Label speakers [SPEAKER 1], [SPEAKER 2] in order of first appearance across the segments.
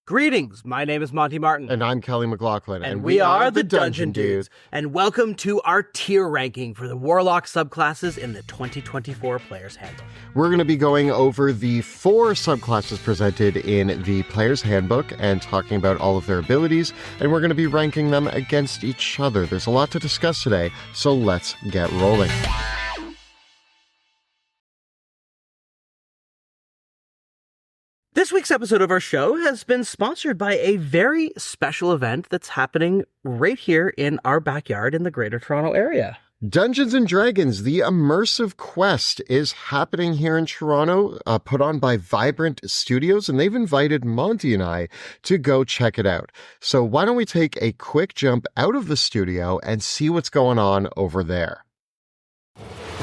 [SPEAKER 1] Greetings, my name is Monty Martin.
[SPEAKER 2] And I'm Kelly McLaughlin.
[SPEAKER 1] And we are the Dungeon Dudes. And welcome to our tier ranking for the Warlock subclasses in the 2024 Player's Handbook.
[SPEAKER 2] We're going to be going over the 4 subclasses presented in the Player's Handbook and talking about all of their abilities, and we're going to be ranking them against each other. There's a lot to discuss today, so let's get rolling.
[SPEAKER 1] This week's episode of our show has been sponsored by a very special event that's happening right here in our backyard in the Greater Toronto Area.
[SPEAKER 2] Dungeons & Dragons, the immersive quest, is happening here in Toronto, put on by Vibrant Studios, and they've invited Monty and I to go check it out. So why don't we take a quick jump out of the studio and see what's going on over there.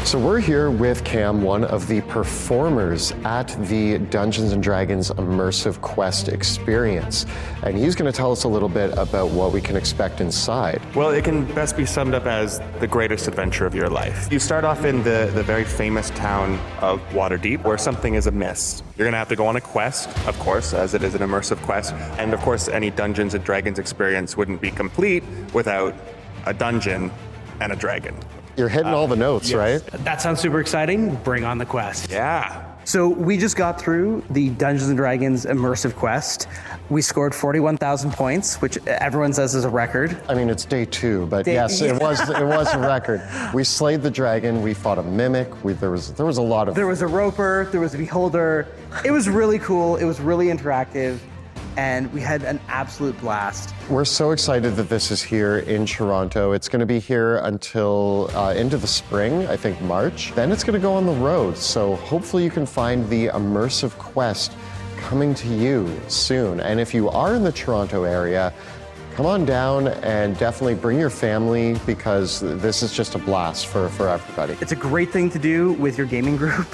[SPEAKER 2] So we're here with Cam, one of the performers at the Dungeons & Dragons Immersive Quest experience. And he's going to tell us a little bit about what we can expect inside.
[SPEAKER 3] Well, it can best be summed up as the greatest adventure of your life. You start off in the very famous town of Waterdeep, where something is amiss. You're going to have to go on a quest, of course, as it is an immersive quest. And of course, any Dungeons & Dragons experience wouldn't be complete without a dungeon and a dragon.
[SPEAKER 2] You're hitting all the notes,
[SPEAKER 1] yes.
[SPEAKER 2] right?
[SPEAKER 1] That sounds super exciting. Bring on the quest.
[SPEAKER 3] Yeah.
[SPEAKER 4] So we just got through the Dungeons & Dragons Immersive Quest. We scored 41,000 points, which everyone says is a record.
[SPEAKER 2] I mean, it's day 2, but yes, it was a record. We slayed the dragon. We fought a mimic. There was a lot of.
[SPEAKER 4] There was a roper. There was a beholder. It was really cool. It was really interactive. And we had an absolute blast.
[SPEAKER 2] We're so excited that this is here in Toronto. It's going to be here until into the spring, I think March. Then it's going to go on the road. So hopefully you can find the immersive quest coming to you soon. And if you are in the Toronto area, come on down and definitely bring your family, because this is just a blast for everybody.
[SPEAKER 4] It's a great thing to do with your gaming group.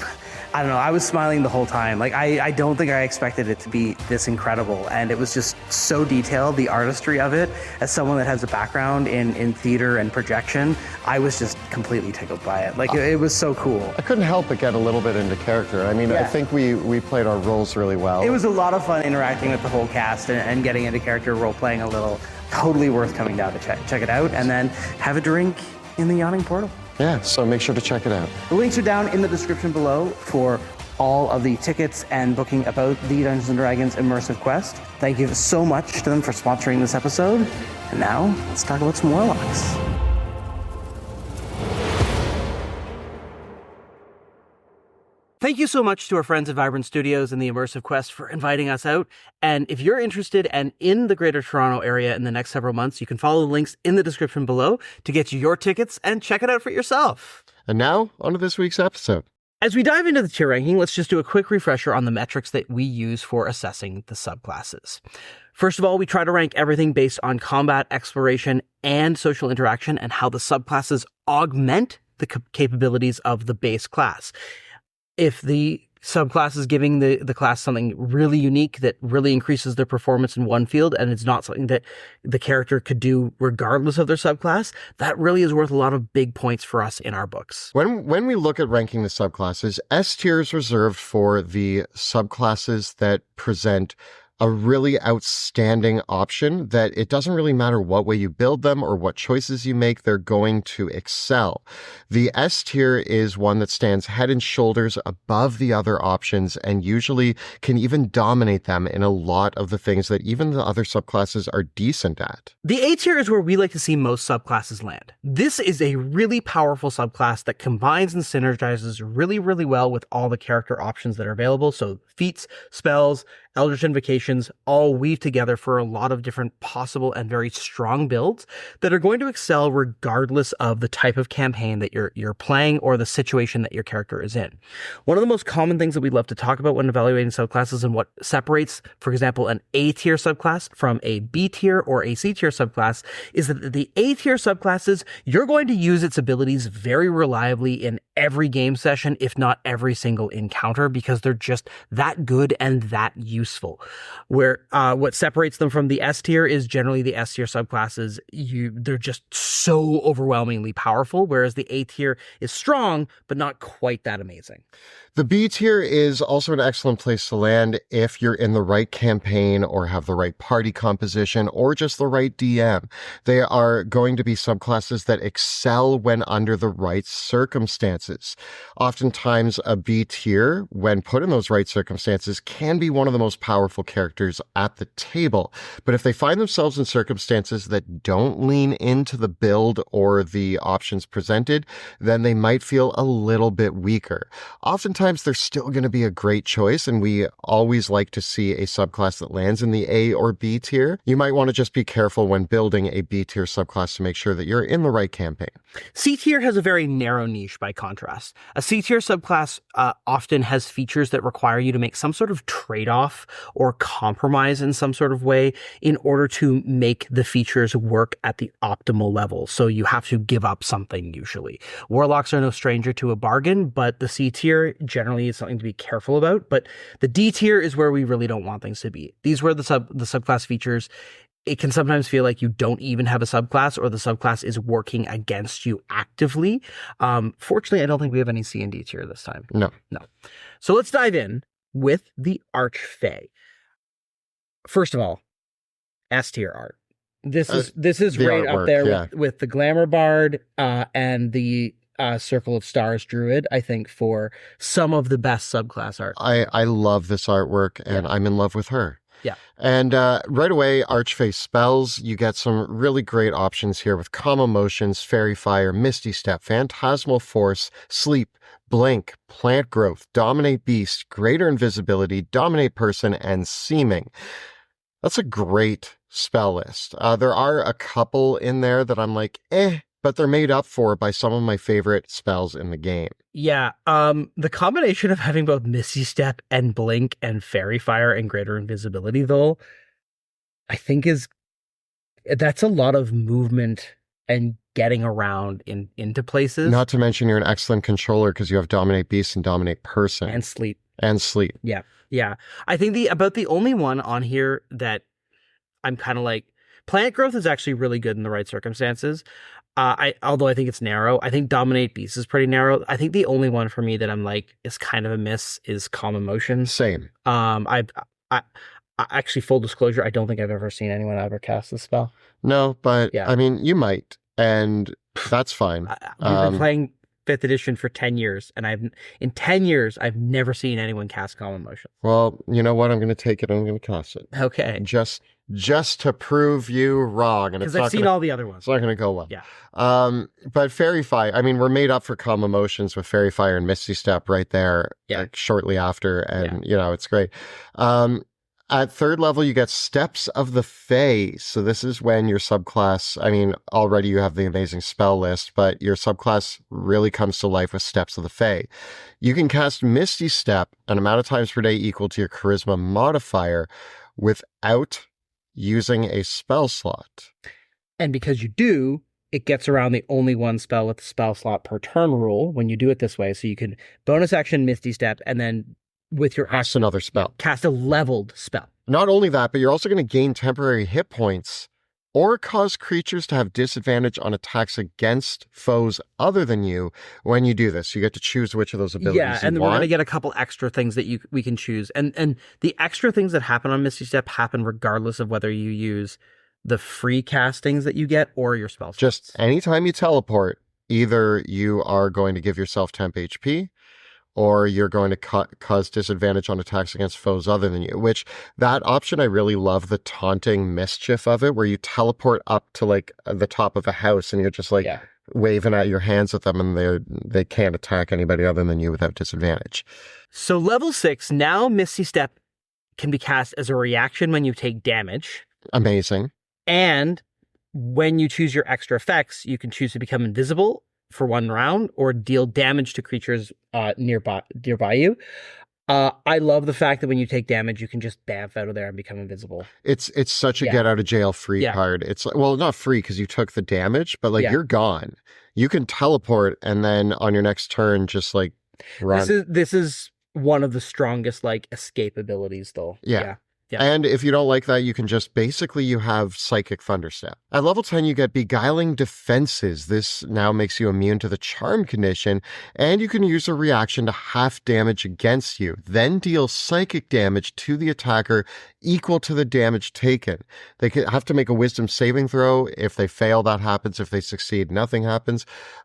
[SPEAKER 4] I don't know, I was smiling the whole time. Like, I don't think I expected it to be this incredible. And it was just so detailed, the artistry of it. As someone that has a background in theater and projection, I was just completely tickled by it. Like, it was so cool.
[SPEAKER 2] I couldn't help but get a little bit into character. I mean, yeah. I think we played our roles really well.
[SPEAKER 4] It was a lot of fun interacting with the whole cast and getting into character, role-playing a little. Totally worth coming down to check it out, and then have a drink in the Yawning Portal.
[SPEAKER 2] Yeah, so make sure to check it out.
[SPEAKER 4] The links are down in the description below for all of the tickets and booking about the Dungeons & Dragons Immersive Quest. Thank you so much to them for sponsoring this episode. And now, let's talk about some Warlocks.
[SPEAKER 1] Thank you so much to our friends at Vibrant Studios and the Immersive Quest for inviting us out. And if you're interested and in the Greater Toronto Area in the next several months, you can follow the links in the description below to get you your tickets and check it out for yourself.
[SPEAKER 2] And now, on to this week's episode.
[SPEAKER 1] As we dive into the tier ranking, let's just do a quick refresher on the metrics that we use for assessing the subclasses. First of all, we try to rank everything based on combat, exploration, and social interaction, and how the subclasses augment the capabilities of the base class. If the subclass is giving the class something really unique that really increases their performance in one field, and it's not something that the character could do regardless of their subclass, that really is worth a lot of big points for us in our books.
[SPEAKER 2] When we look at ranking the subclasses, S tier is reserved for the subclasses that present a really outstanding option that it doesn't really matter what way you build them or what choices you make, they're going to excel. The S tier is one that stands head and shoulders above the other options and usually can even dominate them in a lot of the things that even the other subclasses are decent at.
[SPEAKER 1] The A tier is where we like to see most subclasses land. This is a really powerful subclass that combines and synergizes really, really well with all the character options that are available. So feats, spells, Eldritch Invocations all weave together for a lot of different possible and very strong builds that are going to excel regardless of the type of campaign that you're playing or the situation that your character is in. One of the most common things that we love to talk about when evaluating subclasses and what separates, for example, an A tier subclass from a B tier or a C tier subclass is that the A tier subclasses, you're going to use its abilities very reliably in every game session, if not every single encounter, because they're just that good and that useful. Where what separates them from the S tier is generally the S tier subclasses. They're just so overwhelmingly powerful, whereas the A tier is strong, but not quite that amazing.
[SPEAKER 2] The B tier is also an excellent place to land if you're in the right campaign or have the right party composition or just the right DM. They are going to be subclasses that excel when under the right circumstances. Oftentimes, a B tier, when put in those right circumstances, can be one of the most powerful characters at the table. But if they find themselves in circumstances that don't lean into the build or the options presented, then they might feel a little bit weaker. Oftentimes, they're still going to be a great choice, and we always like to see a subclass that lands in the A or B tier. You might want to just be careful when building a B tier subclass to make sure that you're in the right campaign.
[SPEAKER 1] C tier has a very narrow niche by contrast. A C tier subclass often has features that require you to make some sort of trade-off or compromise in some sort of way in order to make the features work at the optimal level. So you have to give up something usually. Warlocks are no stranger to a bargain, but the C tier generally is something to be careful about. But the D tier is where we really don't want things to be. These were the subclass features. It can sometimes feel like you don't even have a subclass, or the subclass is working against you actively. Fortunately, I don't think we have any C and D tier this time.
[SPEAKER 2] No.
[SPEAKER 1] So let's dive in with the Archfey. First of all, S tier art. This is right
[SPEAKER 2] artwork,
[SPEAKER 1] up there
[SPEAKER 2] yeah.
[SPEAKER 1] with the Glamour Bard and the Circle of Stars Druid, I think, for some of the best subclass art.
[SPEAKER 2] I love this artwork, and I'm in love with her.
[SPEAKER 1] Yeah.
[SPEAKER 2] And right away, Archfey spells, you get some really great options here with Calm Emotions, Fairy Fire, Misty Step, Phantasmal Force, Sleep, Blink, Plant Growth, Dominate Beast, Greater Invisibility, Dominate Person, and Seeming. That's a great spell list. There are a couple in there that I'm like, but they're made up for by some of my favorite spells in the game.
[SPEAKER 1] Yeah, the combination of having both Misty Step and Blink and Fairy Fire and Greater Invisibility, though, I think that's a lot of movement and getting around into places.
[SPEAKER 2] Not to mention you're an excellent controller because you have Dominate Beast and Dominate Person.
[SPEAKER 1] And Sleep. Yeah. I think about the only one on here that I'm kind of like, Plant Growth is actually really good in the right circumstances. Although I think it's narrow. I think Dominate Beast is pretty narrow. I think the only one for me that I'm like is kind of a miss is Calm Emotions.
[SPEAKER 2] Same.
[SPEAKER 1] I actually, full disclosure, I don't think I've ever seen anyone ever cast this spell.
[SPEAKER 2] No, but
[SPEAKER 1] Yeah.
[SPEAKER 2] I mean, you might, and that's fine.
[SPEAKER 1] We've been playing 5th edition for 10 years, and in 10 years, I've never seen anyone cast Calm Emotions.
[SPEAKER 2] Well, you know what? I'm going to take it and I'm going to cast it.
[SPEAKER 1] Okay.
[SPEAKER 2] Just to prove you wrong. And
[SPEAKER 1] Because I've seen all the other ones.
[SPEAKER 2] It's not going to go well.
[SPEAKER 1] Yeah.
[SPEAKER 2] But Fairy Fire, I mean, we're made up for Calm Emotions with Fairy Fire and Misty Step right there, like, shortly after. And, it's great. At 3rd level, you get Steps of the Fae. So this is when your subclass, I mean, already you have the amazing spell list, but your subclass really comes to life with Steps of the Fae. You can cast Misty Step an amount of times per day equal to your charisma modifier without using a spell slot.
[SPEAKER 1] And because you do, it gets around the only one spell with the spell slot per turn rule when you do it this way. So you can bonus action Misty Step and then with your
[SPEAKER 2] Cast another spell.
[SPEAKER 1] Cast a leveled spell.
[SPEAKER 2] Not only that, but you're also going to gain temporary hit points or cause creatures to have disadvantage on attacks against foes other than you when you do this. You get to choose which of those abilities
[SPEAKER 1] Yeah, and
[SPEAKER 2] you
[SPEAKER 1] we're
[SPEAKER 2] want.
[SPEAKER 1] going to get a couple extra things that we can choose. And the extra things that happen on Misty Step happen regardless of whether you use the free castings that you get or your spell slots.
[SPEAKER 2] Just anytime you teleport, either you are going to give yourself temp HP or you're going to cause disadvantage on attacks against foes other than you, which that option, I really love the taunting mischief of it, where you teleport up to like the top of a house and you're just like waving out your hands at them and they can't attack anybody other than you without disadvantage.
[SPEAKER 1] So level 6, now Misty Step can be cast as a reaction when you take damage.
[SPEAKER 2] Amazing. And
[SPEAKER 1] when you choose your extra effects, you can choose to become invisible for 1 round or deal damage to creatures nearby you. I love the fact that when you take damage, you can just bamf out of there and become invisible.
[SPEAKER 2] It's such a get out of jail free card. It's well, not free because you took the damage, but like you're gone. You can teleport and then on your next turn, just like run.
[SPEAKER 1] This is one of the strongest like escape abilities, though.
[SPEAKER 2] Yeah.
[SPEAKER 1] Yeah.
[SPEAKER 2] And if you don't like that, you can just basically you have Psychic Thunderstep. At level 10, you get Beguiling Defenses. This now makes you immune to the charm condition, and you can use a reaction to half damage against you, then deal psychic damage to the attacker equal to the damage taken. They have to make a wisdom saving throw. If they fail, that happens. If they succeed, nothing happens.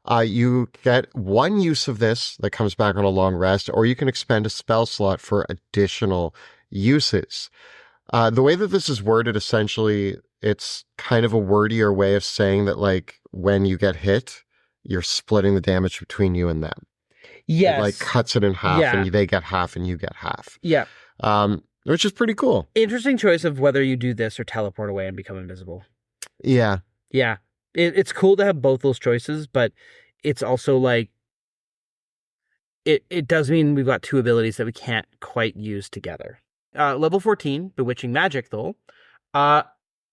[SPEAKER 2] You get one use of this that comes back on a long rest, or you can expend a spell slot for additional uses. The way that this is worded, essentially, it's kind of a wordier way of saying that, like, when you get hit, you're splitting the damage between you and them.
[SPEAKER 1] Yes.
[SPEAKER 2] It, like, cuts it in half, and they get half and you get half.
[SPEAKER 1] Yeah.
[SPEAKER 2] Which is pretty cool.
[SPEAKER 1] Interesting choice of whether you do this or teleport away and become invisible.
[SPEAKER 2] Yeah.
[SPEAKER 1] Yeah. It's cool to have both those choices, but it's also like, it does mean we've got two abilities that we can't quite use together. Level 14, Bewitching Magic, though,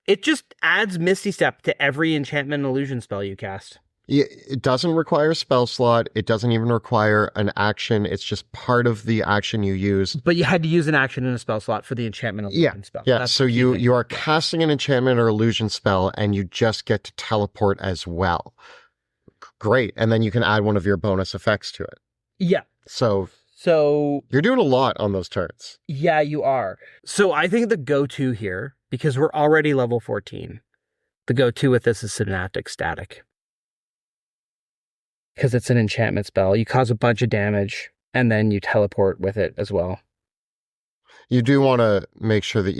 [SPEAKER 1] it just adds Misty Step to every enchantment and illusion spell you cast.
[SPEAKER 2] It doesn't require a spell slot. It doesn't even require an action. It's just part of the action you use.
[SPEAKER 1] But you had to use an action in a spell slot for the enchantment and illusion spell.
[SPEAKER 2] Yeah,
[SPEAKER 1] That's
[SPEAKER 2] so
[SPEAKER 1] the key thing.
[SPEAKER 2] you are casting an enchantment or illusion spell, and you just get to teleport as well. Great. And then you can add one of your bonus effects to it.
[SPEAKER 1] Yeah.
[SPEAKER 2] So
[SPEAKER 1] So
[SPEAKER 2] you're doing a lot on those turns.
[SPEAKER 1] yeah, you are. So I think the go-to here, because we're already level 14, the go-to with this is Synaptic Static. Because it's an enchantment spell. You cause a bunch of damage, and then you teleport with it as well.
[SPEAKER 2] You do want to make sure that,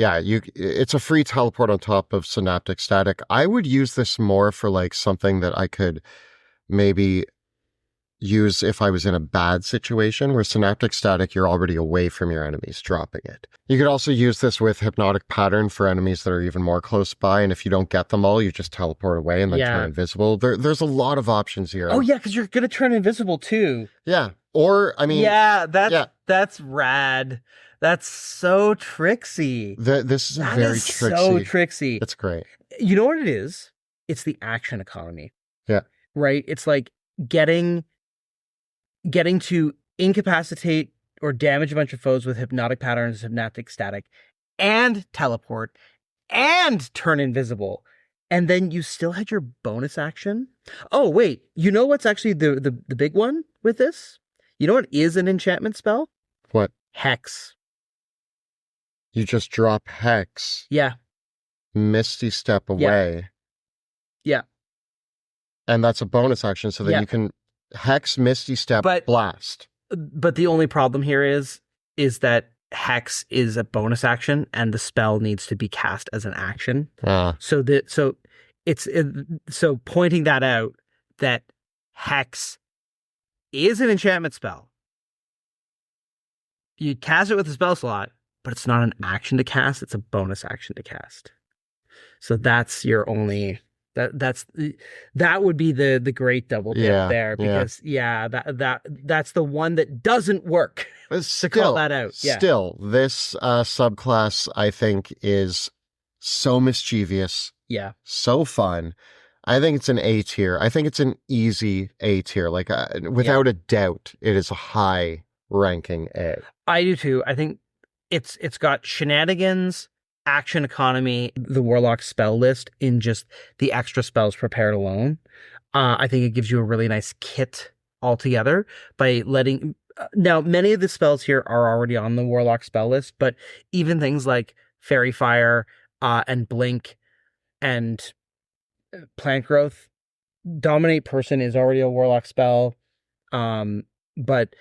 [SPEAKER 2] it's a free teleport on top of Synaptic Static. I would use this more for like something that I could maybe use if I was in a bad situation where Synaptic Static, you're already away from your enemies, dropping it. You could also use this with Hypnotic Pattern for enemies that are even more close by, and if you don't get them all, you just teleport away and then turn invisible. There's a lot of options here.
[SPEAKER 1] Oh yeah, because you're going to turn invisible too.
[SPEAKER 2] Yeah. Or, I mean...
[SPEAKER 1] That's rad. That's so tricksy.
[SPEAKER 2] This is very tricksy.
[SPEAKER 1] So tricksy.
[SPEAKER 2] It's great.
[SPEAKER 1] You know what it is? It's the action economy.
[SPEAKER 2] Yeah.
[SPEAKER 1] Right? It's like getting to incapacitate or damage a bunch of foes with Hypnotic Patterns, Synaptic Static, and teleport, and turn invisible. And then you still had your bonus action. Oh, wait. You know what's actually the big one with this? You know what is an enchantment spell?
[SPEAKER 2] What?
[SPEAKER 1] Hex.
[SPEAKER 2] You just drop Hex.
[SPEAKER 1] Yeah.
[SPEAKER 2] Misty Step away.
[SPEAKER 1] Yeah.
[SPEAKER 2] And that's a bonus action, so that you can Hex, Misty Step, Blast.
[SPEAKER 1] But the only problem here is that Hex is a bonus action, and the spell needs to be cast as an action. So pointing that out, that Hex is an enchantment spell. You cast it with a spell slot, but it's not an action to cast, it's a bonus action to cast. So that's your only... That would be the great double dip there, because that's the one that doesn't work. To call that out. Yeah.
[SPEAKER 2] Still, this subclass I think is so mischievous.
[SPEAKER 1] Yeah.
[SPEAKER 2] So fun. I think it's an A tier. I think it's an easy A tier. Like without a doubt, it is a high ranking A.
[SPEAKER 1] I do too. I think it's got shenanigans, action economy, the Warlock spell list in just the extra spells prepared alone. I think it gives you a really nice kit altogether by letting... Now, many of the spells here are already on the Warlock spell list, but even things like Fairy Fire and Blink and Plant Growth, Dominate Person is already a Warlock spell, but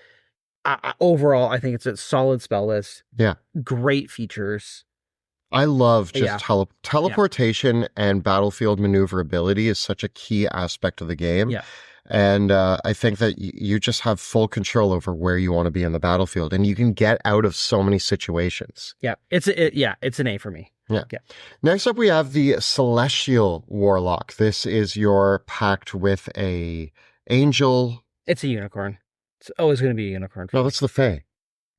[SPEAKER 1] overall, I think it's a solid spell list.
[SPEAKER 2] Yeah. Great
[SPEAKER 1] features.
[SPEAKER 2] I love just teleportation and battlefield maneuverability is such a key aspect of the game.
[SPEAKER 1] Yeah.
[SPEAKER 2] And I think that you just have full control over where you want to be in the battlefield, and you can get out of so many situations.
[SPEAKER 1] Yeah, it's an A for me.
[SPEAKER 2] Yeah. Next up, we have the Celestial Warlock. This is your pact with a angel.
[SPEAKER 1] It's a unicorn. It's always going to be a unicorn.
[SPEAKER 2] No, that's the Fae.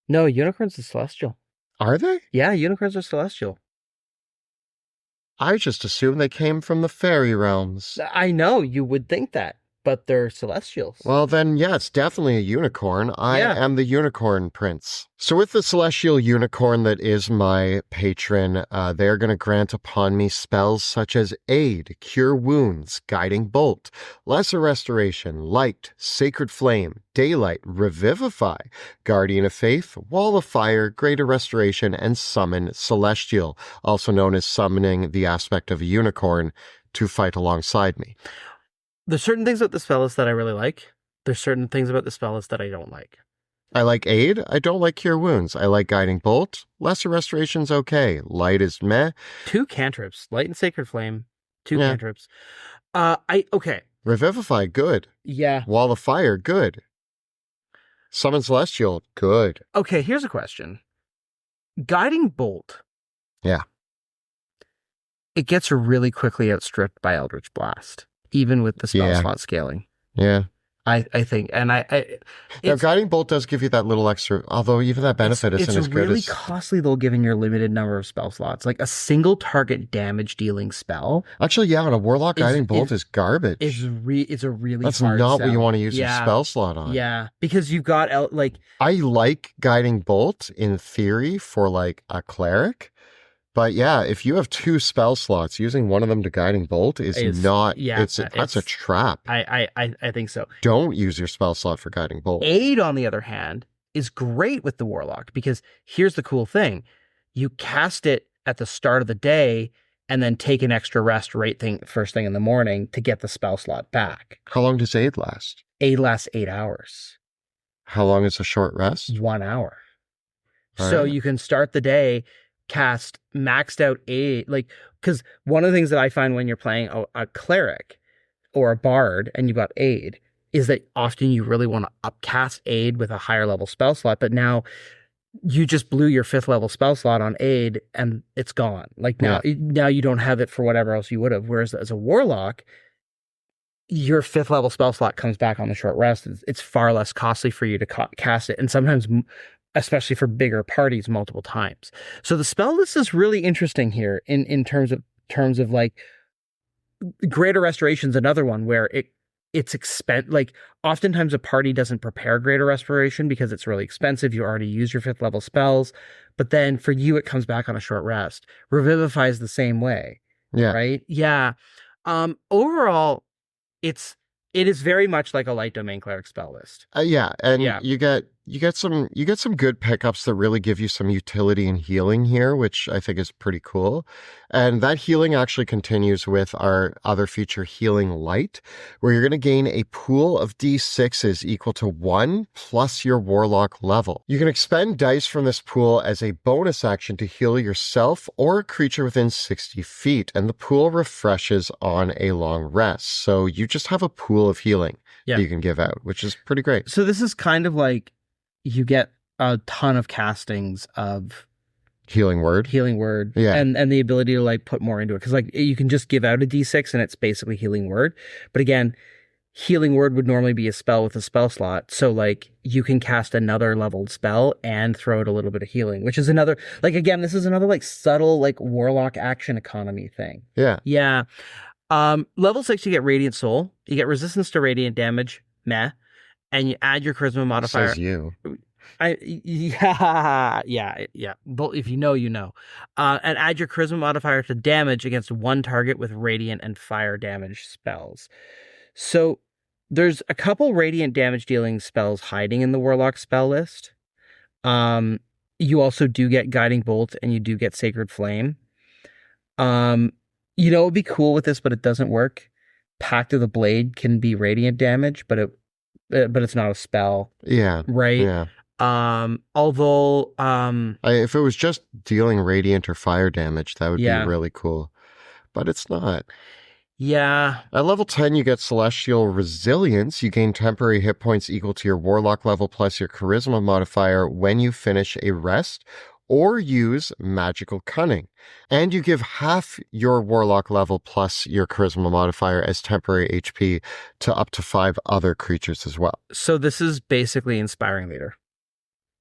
[SPEAKER 1] No, unicorns are celestial.
[SPEAKER 2] Are they?
[SPEAKER 1] Yeah, unicorns are celestial.
[SPEAKER 2] I just assumed they came from the fairy realms.
[SPEAKER 1] I know, you would think that. but they're celestials.
[SPEAKER 2] Well, then, yeah, it's definitely a unicorn. I am the unicorn prince. So with the celestial unicorn that is my patron, they're going to grant upon me spells such as Aid, Cure Wounds, Guiding Bolt, Lesser Restoration, Light, Sacred Flame, Daylight, Revivify, Guardian of Faith, Wall of Fire, Greater Restoration, and Summon Celestial, also known as summoning the aspect of a unicorn to fight alongside me.
[SPEAKER 1] There's certain things about the spell list that I really like. There's certain things about the spell list that I don't like.
[SPEAKER 2] I like Aid. I don't like Cure Wounds. I like Guiding Bolt. Lesser Restoration's okay. Light is meh.
[SPEAKER 1] 2 cantrips. Light and Sacred Flame. 2 cantrips. Okay.
[SPEAKER 2] Revivify, good.
[SPEAKER 1] Yeah.
[SPEAKER 2] Wall of Fire, good. Summon Celestial, good.
[SPEAKER 1] Okay, here's a question. Guiding Bolt.
[SPEAKER 2] Yeah.
[SPEAKER 1] It gets really quickly outstripped by Eldritch Blast, even with the spell slot scaling.
[SPEAKER 2] Yeah.
[SPEAKER 1] I think, and
[SPEAKER 2] now, Guiding Bolt does give you that little extra, although even that benefit isn't as good as...
[SPEAKER 1] It's really costly, though, given your limited number of spell slots. Like, a single target damage dealing spell...
[SPEAKER 2] Actually, yeah, on a Warlock, Guiding Bolt is garbage.
[SPEAKER 1] It's a really
[SPEAKER 2] That's
[SPEAKER 1] hard
[SPEAKER 2] not
[SPEAKER 1] sell.
[SPEAKER 2] what you want to use your spell slot on.
[SPEAKER 1] Yeah, because you've got,
[SPEAKER 2] I like Guiding Bolt, in theory, for, like, a cleric. But yeah, if you have 2 spell slots, using one of them to Guiding Bolt is not... Yeah, that's a trap.
[SPEAKER 1] I think so.
[SPEAKER 2] Don't use your spell slot for Guiding Bolt.
[SPEAKER 1] Aid, on the other hand, is great with the Warlock, because here's the cool thing. You cast it at the start of the day and then take an extra rest first thing in the morning to get the spell slot back.
[SPEAKER 2] How long does Aid last?
[SPEAKER 1] Aid lasts 8 hours.
[SPEAKER 2] How long is a short rest?
[SPEAKER 1] 1 hour.
[SPEAKER 2] So
[SPEAKER 1] you can start the day... cast maxed out Aid, because one of the things that I find when you're playing a cleric or a bard and you've got Aid is that often you really want to upcast Aid with a higher level spell slot, but now you just blew your 5th level spell slot on Aid and it's gone. Now you don't have it for whatever else you would have. Whereas as a Warlock, your 5th level spell slot comes back on the short rest. It's far less costly for you to cast it, and sometimes, especially for bigger parties, multiple times. So the spell list is really interesting here in terms of like Greater Restoration's another one where it's oftentimes a party doesn't prepare Greater Restoration because it's really expensive. You already used your 5th level spells, but then for you it comes back on a short rest. Revivify is the same way.
[SPEAKER 2] Yeah.
[SPEAKER 1] Right? Yeah. Overall, it is very much like a light domain cleric spell list.
[SPEAKER 2] You get some good pickups that really give you some utility and healing here, which I think is pretty cool. And that healing actually continues with our other feature, Healing Light, where you're going to gain a pool of D6s equal to 1 plus your Warlock level. You can expend dice from this pool as a bonus action to heal yourself or a creature within 60 feet, and the pool refreshes on a long rest. So you just have a pool of healing that you can give out, which is pretty great.
[SPEAKER 1] So this is kind of like you get a ton of castings of
[SPEAKER 2] Healing Word.
[SPEAKER 1] Yeah. And the ability to put more into it. Because you can just give out a D6 and it's basically Healing Word. But again, Healing Word would normally be a spell with a spell slot. So you can cast another leveled spell and throw out a little bit of healing, which is another, again, this is another subtle Warlock action economy thing.
[SPEAKER 2] Yeah.
[SPEAKER 1] Yeah. Level 6, you get Radiant Soul. You get resistance to radiant damage. Meh. And you add your charisma modifier.
[SPEAKER 2] Says you.
[SPEAKER 1] Yeah. But if you know, you know. And add your charisma modifier to damage against one target with radiant and fire damage spells. So there's a couple radiant damage dealing spells hiding in the Warlock spell list. You also do get Guiding Bolt and you do get Sacred Flame. It would be cool with this, but it doesn't work. Pact of the Blade can be radiant damage, but it's not a spell.
[SPEAKER 2] Yeah.
[SPEAKER 1] Right?
[SPEAKER 2] Yeah.
[SPEAKER 1] Although
[SPEAKER 2] if it was just dealing radiant or fire damage, that would be really cool. But it's not.
[SPEAKER 1] Yeah.
[SPEAKER 2] At level 10, you get Celestial Resilience. You gain temporary hit points equal to your Warlock level plus your Charisma modifier when you finish a rest or use Magical Cunning. And you give half your Warlock level plus your Charisma modifier as temporary HP to up to 5 other creatures as well.
[SPEAKER 1] So this is basically Inspiring Leader.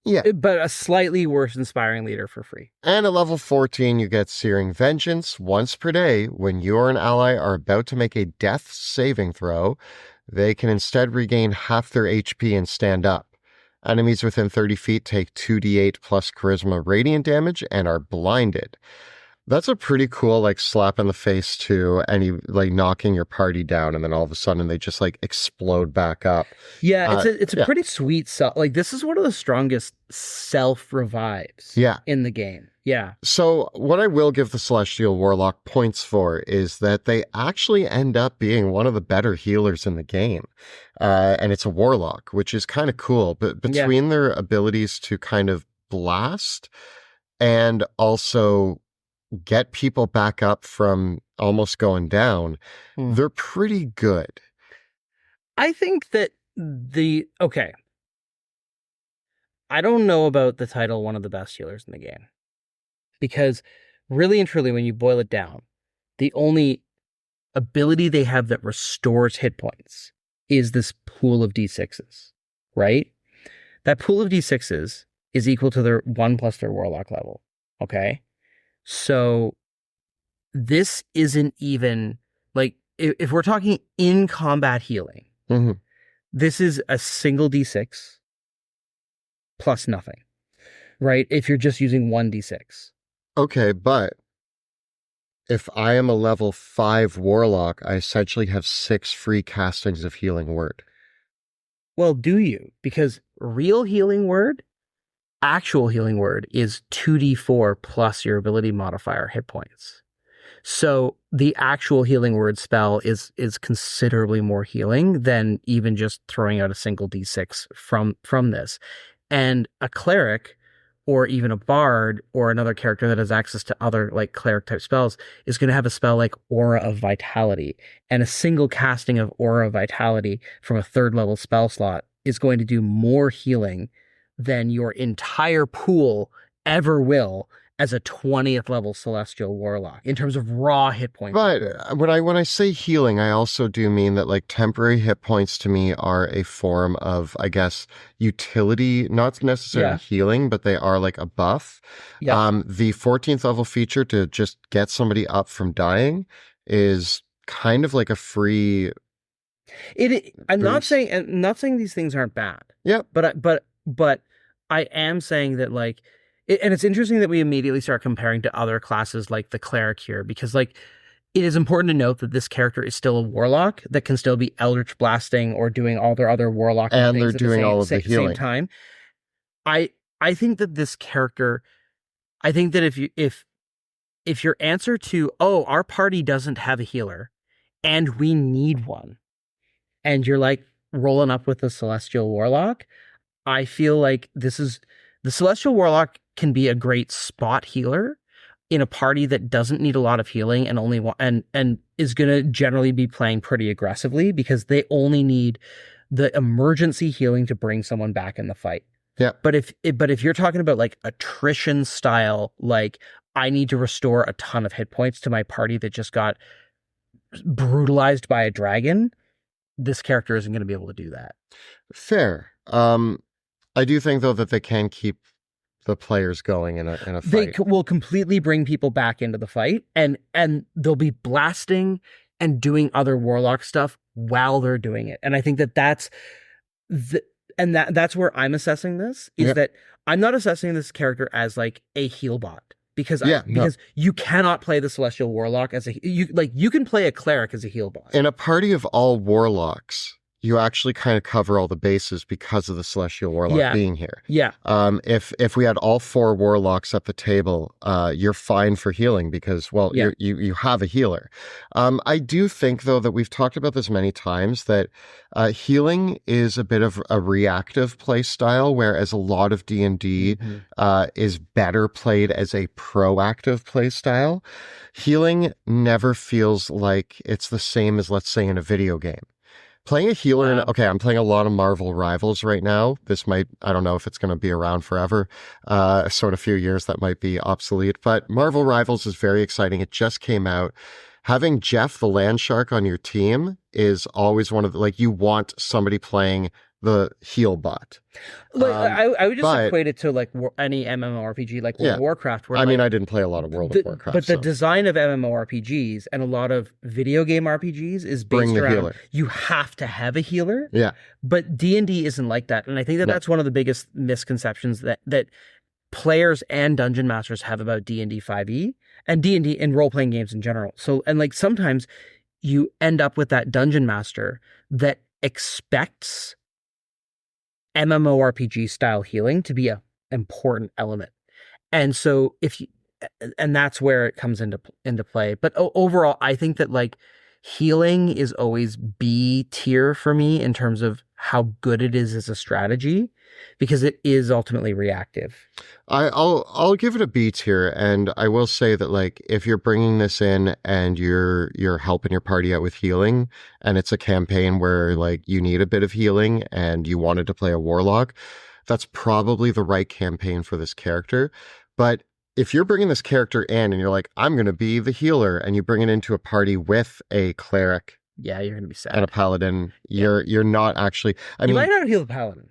[SPEAKER 2] Yeah.
[SPEAKER 1] But a slightly worse Inspiring Leader for free.
[SPEAKER 2] And at level 14, you get Searing Vengeance once per day when you or an ally are about to make a death saving throw. They can instead regain half their HP and stand up. Enemies within 30 feet take 2d8 plus charisma radiant damage and are blinded. That's a pretty cool, like, slap in the face to any, like, knocking your party down, and then all of a sudden they just, like, explode back up.
[SPEAKER 1] Yeah, it's a pretty sweet self. Like, this is one of the strongest self revives. In the game. Yeah.
[SPEAKER 2] So what I will give the Celestial Warlock points for is that they actually end up being one of the better healers in the game, and it's a Warlock, which is kind of cool. But between their abilities to kind of blast and also get people back up from almost going down, they're pretty good.
[SPEAKER 1] I think that I don't know about the title one of the best healers in the game. Because really and truly, when you boil it down, the only ability they have that restores hit points is this pool of D6s, right? That pool of D6s is equal to their 1 plus their Warlock level, okay? So this isn't even, like, if we're talking in combat healing, this is a single D6 plus nothing, right? If you're just using 1d6.
[SPEAKER 2] Okay, but if I am a level 5 Warlock, I essentially have 6 free castings of Healing Word.
[SPEAKER 1] Well, do you? Because real Healing Word, actual Healing Word, is 2d4 plus your ability modifier hit points. So the actual Healing Word spell is considerably more healing than even just throwing out a single d6 from this. And a cleric, or even a bard, or another character that has access to other, like, cleric type spells, is going to have a spell like Aura of Vitality. And a single casting of Aura of Vitality from a 3rd level spell slot is going to do more healing than your entire pool ever will as a 20th level Celestial Warlock in terms of raw hit points.
[SPEAKER 2] But when I say healing, I also do mean that, like, temporary hit points to me are a form of, I guess, utility, not necessarily healing, but they are like a buff. The 14th level feature to just get somebody up from dying is kind of like a free.
[SPEAKER 1] I'm not saying these things aren't bad.
[SPEAKER 2] Yeah.
[SPEAKER 1] But I am saying that, like, and it's interesting that we immediately start comparing to other classes like the cleric here, because, like, it is important to note that this character is still a warlock that can still be eldritch blasting or doing all their other warlock
[SPEAKER 2] and
[SPEAKER 1] things
[SPEAKER 2] they're
[SPEAKER 1] at
[SPEAKER 2] doing
[SPEAKER 1] the
[SPEAKER 2] all of the healing.
[SPEAKER 1] same time. I think that this character, I think that if your answer to, oh, our party doesn't have a healer and we need one, and you're, like, rolling up with the Celestial Warlock, I feel like the Celestial Warlock can be a great spot healer in a party that doesn't need a lot of healing and only and is going to generally be playing pretty aggressively, because they only need the emergency healing to bring someone back in the fight.
[SPEAKER 2] Yeah.
[SPEAKER 1] But if you're talking about, like, attrition style, like, I need to restore a ton of hit points to my party that just got brutalized by a dragon, this character isn't going to be able to do that.
[SPEAKER 2] Fair. I do think, though, that they can keep the players going in a fight.
[SPEAKER 1] They will completely bring people back into the fight, and they'll be blasting and doing other warlock stuff while they're doing it. And I think that's where I'm assessing this, is that I'm not assessing this character as, like, a heal bot, because you cannot play the Celestial Warlock as you can play a cleric as a heal bot.
[SPEAKER 2] In a party of all warlocks, you actually kind of cover all the bases because of the Celestial Warlock being here.
[SPEAKER 1] Yeah.
[SPEAKER 2] If we had all 4 warlocks at the table, you're fine for healing because, well, you have a healer. I do think, though, that we've talked about this many times, that healing is a bit of a reactive play style, whereas a lot of D&D is better played as a proactive play style. Healing never feels like it's the same as, let's say, in a video game. Playing a healer, I'm playing a lot of Marvel Rivals right now. I don't know if it's going to be around forever. Sort of few years that might be obsolete, but Marvel Rivals is very exciting. It just came out. Having Jeff the Land Shark on your team is always one of the, like, you want somebody playing the heal bot.
[SPEAKER 1] Like, I would just
[SPEAKER 2] but-
[SPEAKER 1] equate it to like any MMORPG, like World of Warcraft. Where
[SPEAKER 2] I mean,
[SPEAKER 1] like,
[SPEAKER 2] I didn't play a lot of World of Warcraft.
[SPEAKER 1] but the
[SPEAKER 2] so.
[SPEAKER 1] design of MMORPGs and a lot of video game RPGs is
[SPEAKER 2] Bring
[SPEAKER 1] based
[SPEAKER 2] the
[SPEAKER 1] around
[SPEAKER 2] healer.
[SPEAKER 1] you have to have a healer.
[SPEAKER 2] Yeah.
[SPEAKER 1] But D&D isn't like that, and I think that
[SPEAKER 2] No.
[SPEAKER 1] that's one of the biggest misconceptions that players and dungeon masters have about D&D 5e and D&D and role-playing games in general. So, and like sometimes you end up with that dungeon master that expects MMORPG style healing to be a important element. And so and that's where it comes into play. But overall, I think that like healing is always B tier for me in terms of how good it is as a strategy, because it is ultimately reactive.
[SPEAKER 2] I'll give it a B tier, and I will say that like if you're bringing this in and you're helping your party out with healing, and it's a campaign where like you need a bit of healing and you wanted to play a warlock, that's probably the right campaign for this character. But if you're bringing this character in and you're like, I'm going to be the healer, and you bring it into a party with a cleric,
[SPEAKER 1] Yeah, you're gonna be sad.
[SPEAKER 2] and a paladin, you're not actually. I
[SPEAKER 1] You
[SPEAKER 2] mean,
[SPEAKER 1] might not heal the paladin.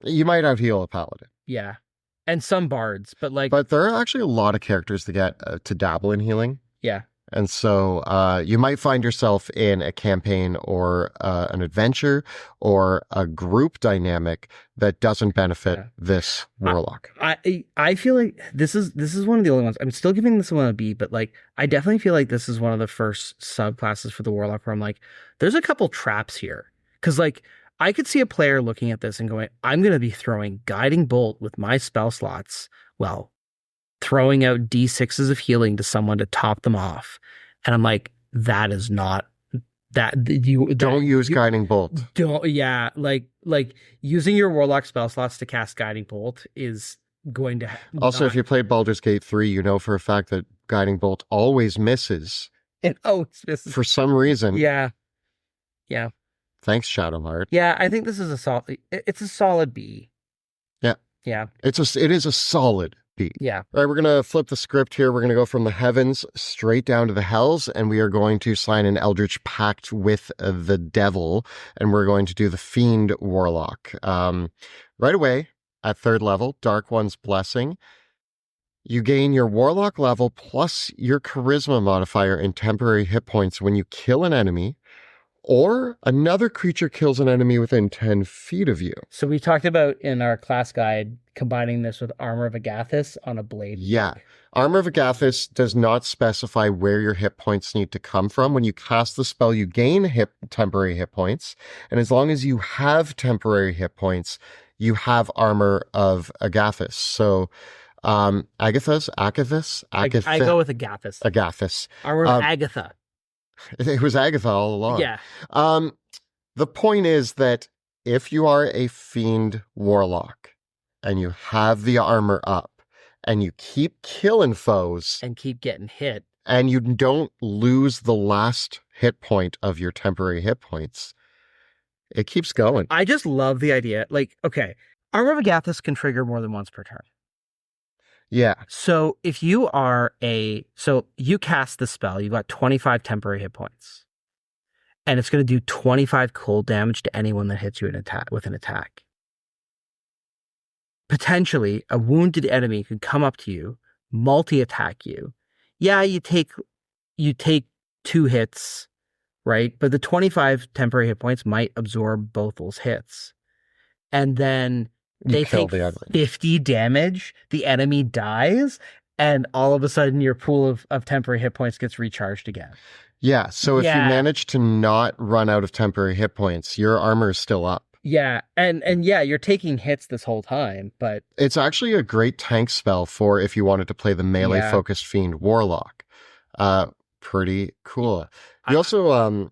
[SPEAKER 2] you might out heal a paladin.
[SPEAKER 1] Yeah, and some bards, but like,
[SPEAKER 2] But there are actually a lot of characters to get to dabble in healing.
[SPEAKER 1] yeah,
[SPEAKER 2] And so you might find yourself in a campaign or an adventure or a group dynamic that doesn't benefit this warlock.
[SPEAKER 1] I feel like this is one of the only ones. I'm still giving this one a B, but like I definitely feel like this is one of the first subclasses for the warlock where I'm like, there's a couple traps here, because like I could see a player looking at this and going, I'm going to be throwing guiding bolt with my spell slots. Well, throwing out D6s of healing to someone to top them off. And I'm like, that is not that you
[SPEAKER 2] Don't use guiding bolt.
[SPEAKER 1] Don't, yeah, like using your warlock spell slots to cast guiding bolt is going to
[SPEAKER 2] Also, if you played Baldur's Gate 3, you know for a fact that guiding bolt always misses for some reason.
[SPEAKER 1] yeah.
[SPEAKER 2] Thanks, Shadowheart.
[SPEAKER 1] Yeah, I think this is it's a solid B.
[SPEAKER 2] Yeah.
[SPEAKER 1] Yeah.
[SPEAKER 2] It is a solid B.
[SPEAKER 1] Yeah.
[SPEAKER 2] All right, we're going to flip the script here. We're going to go from the heavens straight down to the hells, and we are going to sign an Eldritch Pact with the devil, and we're going to do the Fiend Warlock. Right away, at 3rd level, Dark One's Blessing. You gain your Warlock level plus your Charisma modifier in temporary hit points when you kill an enemy, or another creature kills an enemy within 10 feet of you.
[SPEAKER 1] So we talked about in our class guide combining this with Armor of Agathis on a blade.
[SPEAKER 2] Yeah. Armor of Agathis does not specify where your hit points need to come from. When you cast the spell, you gain temporary hit points. And as long as you have temporary hit points, you have Armor of Agathis. So, Agathis?
[SPEAKER 1] I go with Agathis.
[SPEAKER 2] Agathis.
[SPEAKER 1] Armor of Agatha.
[SPEAKER 2] It was Agatha all along.
[SPEAKER 1] Yeah.
[SPEAKER 2] The point is that if you are a Fiend Warlock and you have the armor up and you keep killing foes
[SPEAKER 1] And keep getting hit.
[SPEAKER 2] and you don't lose the last hit point of your temporary hit points, it keeps going.
[SPEAKER 1] I just love the idea. Like, okay, Armor of Agathis can trigger more than once per turn.
[SPEAKER 2] Yeah.
[SPEAKER 1] So if you are so you cast the spell, you've got 25 temporary hit points, and it's going to do 25 cold damage to anyone that hits you with an attack. Potentially, a wounded enemy could come up to you, multi-attack you. Yeah, you take 2 hits, right? But the 25 temporary hit points might absorb both those hits. And then they
[SPEAKER 2] kill
[SPEAKER 1] take
[SPEAKER 2] the enemy.
[SPEAKER 1] 50 damage, the enemy dies, and all of a sudden your pool of temporary hit points gets recharged again.
[SPEAKER 2] Yeah. So if you
[SPEAKER 1] Yeah.
[SPEAKER 2] manage to not run out of temporary hit points, your armor is still up.
[SPEAKER 1] Yeah, and yeah, you're taking hits this whole time, but
[SPEAKER 2] It's actually a great tank spell for if you wanted to play the melee-focused Fiend Warlock. Pretty cool. You also,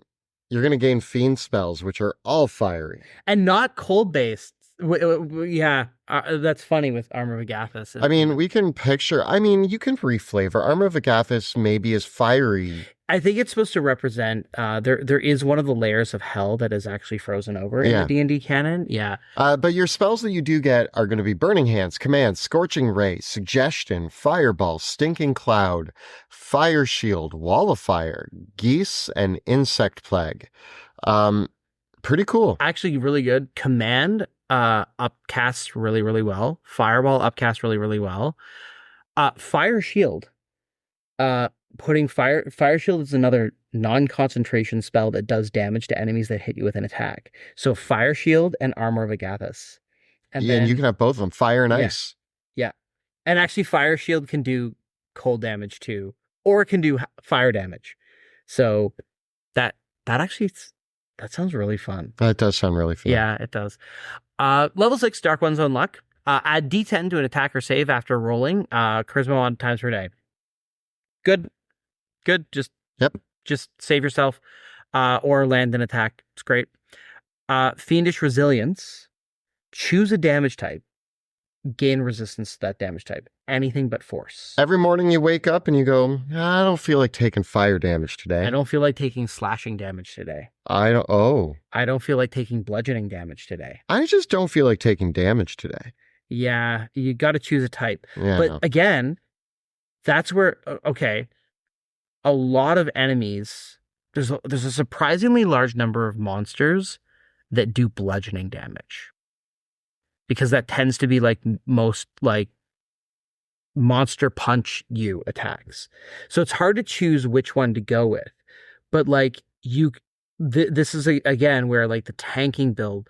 [SPEAKER 2] you're going to gain Fiend spells, which are all fiery.
[SPEAKER 1] and not cold based. Yeah, that's funny with Armor of Agathis.
[SPEAKER 2] I mean, you can reflavor. Armor of Agathis maybe is fiery.
[SPEAKER 1] I think it's supposed to represent there is one of the layers of hell that is actually frozen over in the D&D canon. Yeah.
[SPEAKER 2] But your spells that you do get are going to be Burning Hands, Command, Scorching Ray, Suggestion, Fireball, Stinking Cloud, Fire Shield, Wall of Fire, Geese, and Insect Plague. Pretty cool.
[SPEAKER 1] Actually, really good. Command upcasts really, really well. Fireball upcasts really, really well. Fire Shield. Putting Fire Shield is another non-concentration spell that does damage to enemies that hit you with an attack. So Fire Shield and Armor of Agathis. And
[SPEAKER 2] Yeah,
[SPEAKER 1] then,
[SPEAKER 2] and you can have both of them, fire and
[SPEAKER 1] Yeah.
[SPEAKER 2] ice.
[SPEAKER 1] yeah. And actually Fire Shield can do cold damage too, or it can do fire damage. So that sounds really fun.
[SPEAKER 2] That does sound really fun.
[SPEAKER 1] Yeah, it does. Level 6 Dark One's Own Luck. Add D10 to an attacker save after rolling. Charisma 1 times per day. Good. Just save yourself, or land an attack. It's great. Fiendish Resilience. Choose a damage type. Gain resistance to that damage type. Anything but force.
[SPEAKER 2] Every morning you wake up and you go, I don't feel like taking fire damage today.
[SPEAKER 1] I don't feel like taking slashing damage today.
[SPEAKER 2] I
[SPEAKER 1] don't feel like taking bludgeoning damage today.
[SPEAKER 2] I just don't feel like taking damage today.
[SPEAKER 1] Yeah, you got to choose a type.
[SPEAKER 2] Yeah.
[SPEAKER 1] But again, that's where, okay, a lot of enemies, there's a surprisingly large number of monsters that do bludgeoning damage. Because that tends to be like most like monster punch you attacks. So it's hard to choose which one to go with. But like this is again where like the tanking build,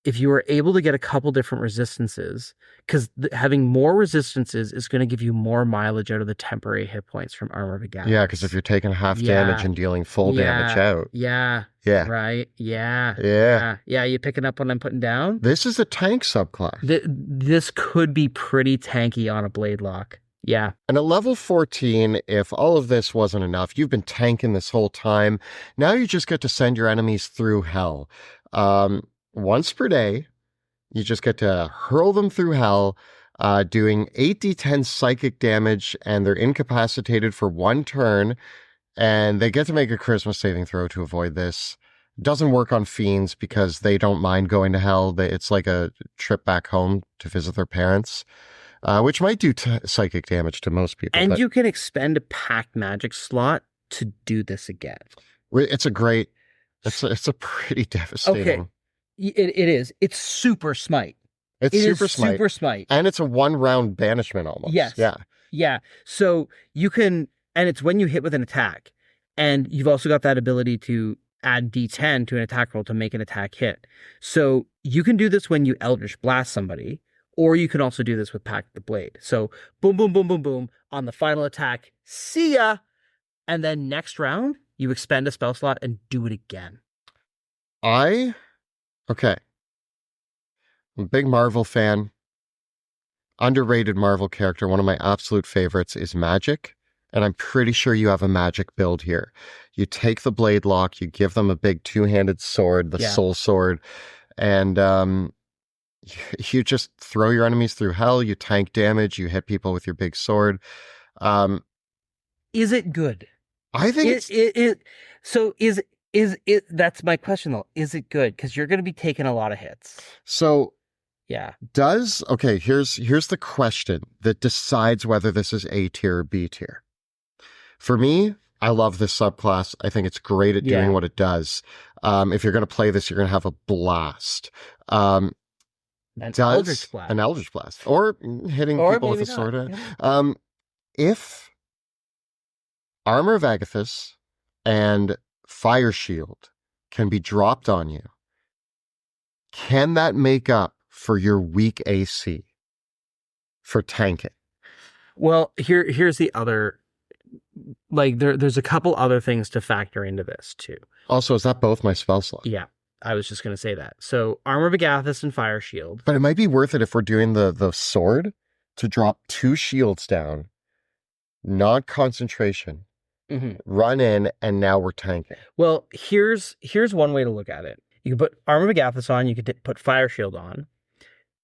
[SPEAKER 1] if you were able to get a couple different resistances, because having more resistances is going to give you more mileage out of the temporary hit points from Armor of Agathis.
[SPEAKER 2] Yeah, because if you're taking half damage and dealing full damage out.
[SPEAKER 1] Yeah.
[SPEAKER 2] Yeah.
[SPEAKER 1] Right. Yeah.
[SPEAKER 2] Yeah.
[SPEAKER 1] Yeah. You picking up what I'm putting down?
[SPEAKER 2] This is a tank subclass.
[SPEAKER 1] This could be pretty tanky on a blade lock. Yeah.
[SPEAKER 2] And at level 14, if all of this wasn't enough, you've been tanking this whole time. Now you just get to send your enemies through hell. Once per day, you just get to hurl them through hell, doing 8d10 psychic damage, and they're incapacitated for 1 turn, and they get to make a charisma saving throw to avoid this. Doesn't work on fiends because they don't mind going to hell. It's like a trip back home to visit their parents, which might do psychic damage to most people.
[SPEAKER 1] And you can expend a packed magic slot to do this again.
[SPEAKER 2] It's a pretty devastating.
[SPEAKER 1] Okay. It is. It's super smite.
[SPEAKER 2] It's
[SPEAKER 1] super smite.
[SPEAKER 2] And it's a 1-round banishment almost.
[SPEAKER 1] Yes.
[SPEAKER 2] Yeah.
[SPEAKER 1] Yeah. So you can, and it's when you hit with an attack. And you've also got that ability to add D10 to an attack roll to make an attack hit. So you can do this when you Eldritch Blast somebody, or you can also do this with Pact the Blade. So boom, boom, boom, boom, boom. On the final attack, see ya! And then next round, you expend a spell slot and do it again.
[SPEAKER 2] Okay. I'm a big Marvel fan. Underrated Marvel character, one of my absolute favorites is Magic. And I'm pretty sure you have a Magic build here. You take the Blade Lock, you give them a big 2-handed sword, the Soul Sword, and you just throw your enemies through hell, you tank damage, you hit people with your big sword.
[SPEAKER 1] Is it good?
[SPEAKER 2] I think
[SPEAKER 1] that's my question though. Is it good? Because you're going to be taking a lot of hits.
[SPEAKER 2] So
[SPEAKER 1] yeah.
[SPEAKER 2] Here's the question that decides whether this is A tier or B tier. For me, I love this subclass. I think it's great at doing what it does. If you're going to play this, you're going to have a blast.
[SPEAKER 1] An Eldritch Blast.
[SPEAKER 2] Or hitting people with a sword. Yeah. If Armor of Agathis and Fire Shield can be dropped on you, can that make up for your weak AC for tanking?
[SPEAKER 1] Well, here's the other, like there's a couple other things to factor into this too.
[SPEAKER 2] Also, is that both my spell slots?
[SPEAKER 1] Yeah, I was just going to say that. So Armor of Agathis and Fire Shield.
[SPEAKER 2] But it might be worth it if we're doing the sword to drop 2 shields down, not concentration, run in, and now we're tanking.
[SPEAKER 1] Well, here's one way to look at it. You can put Armor of Agathis on, you could put Fire Shield on,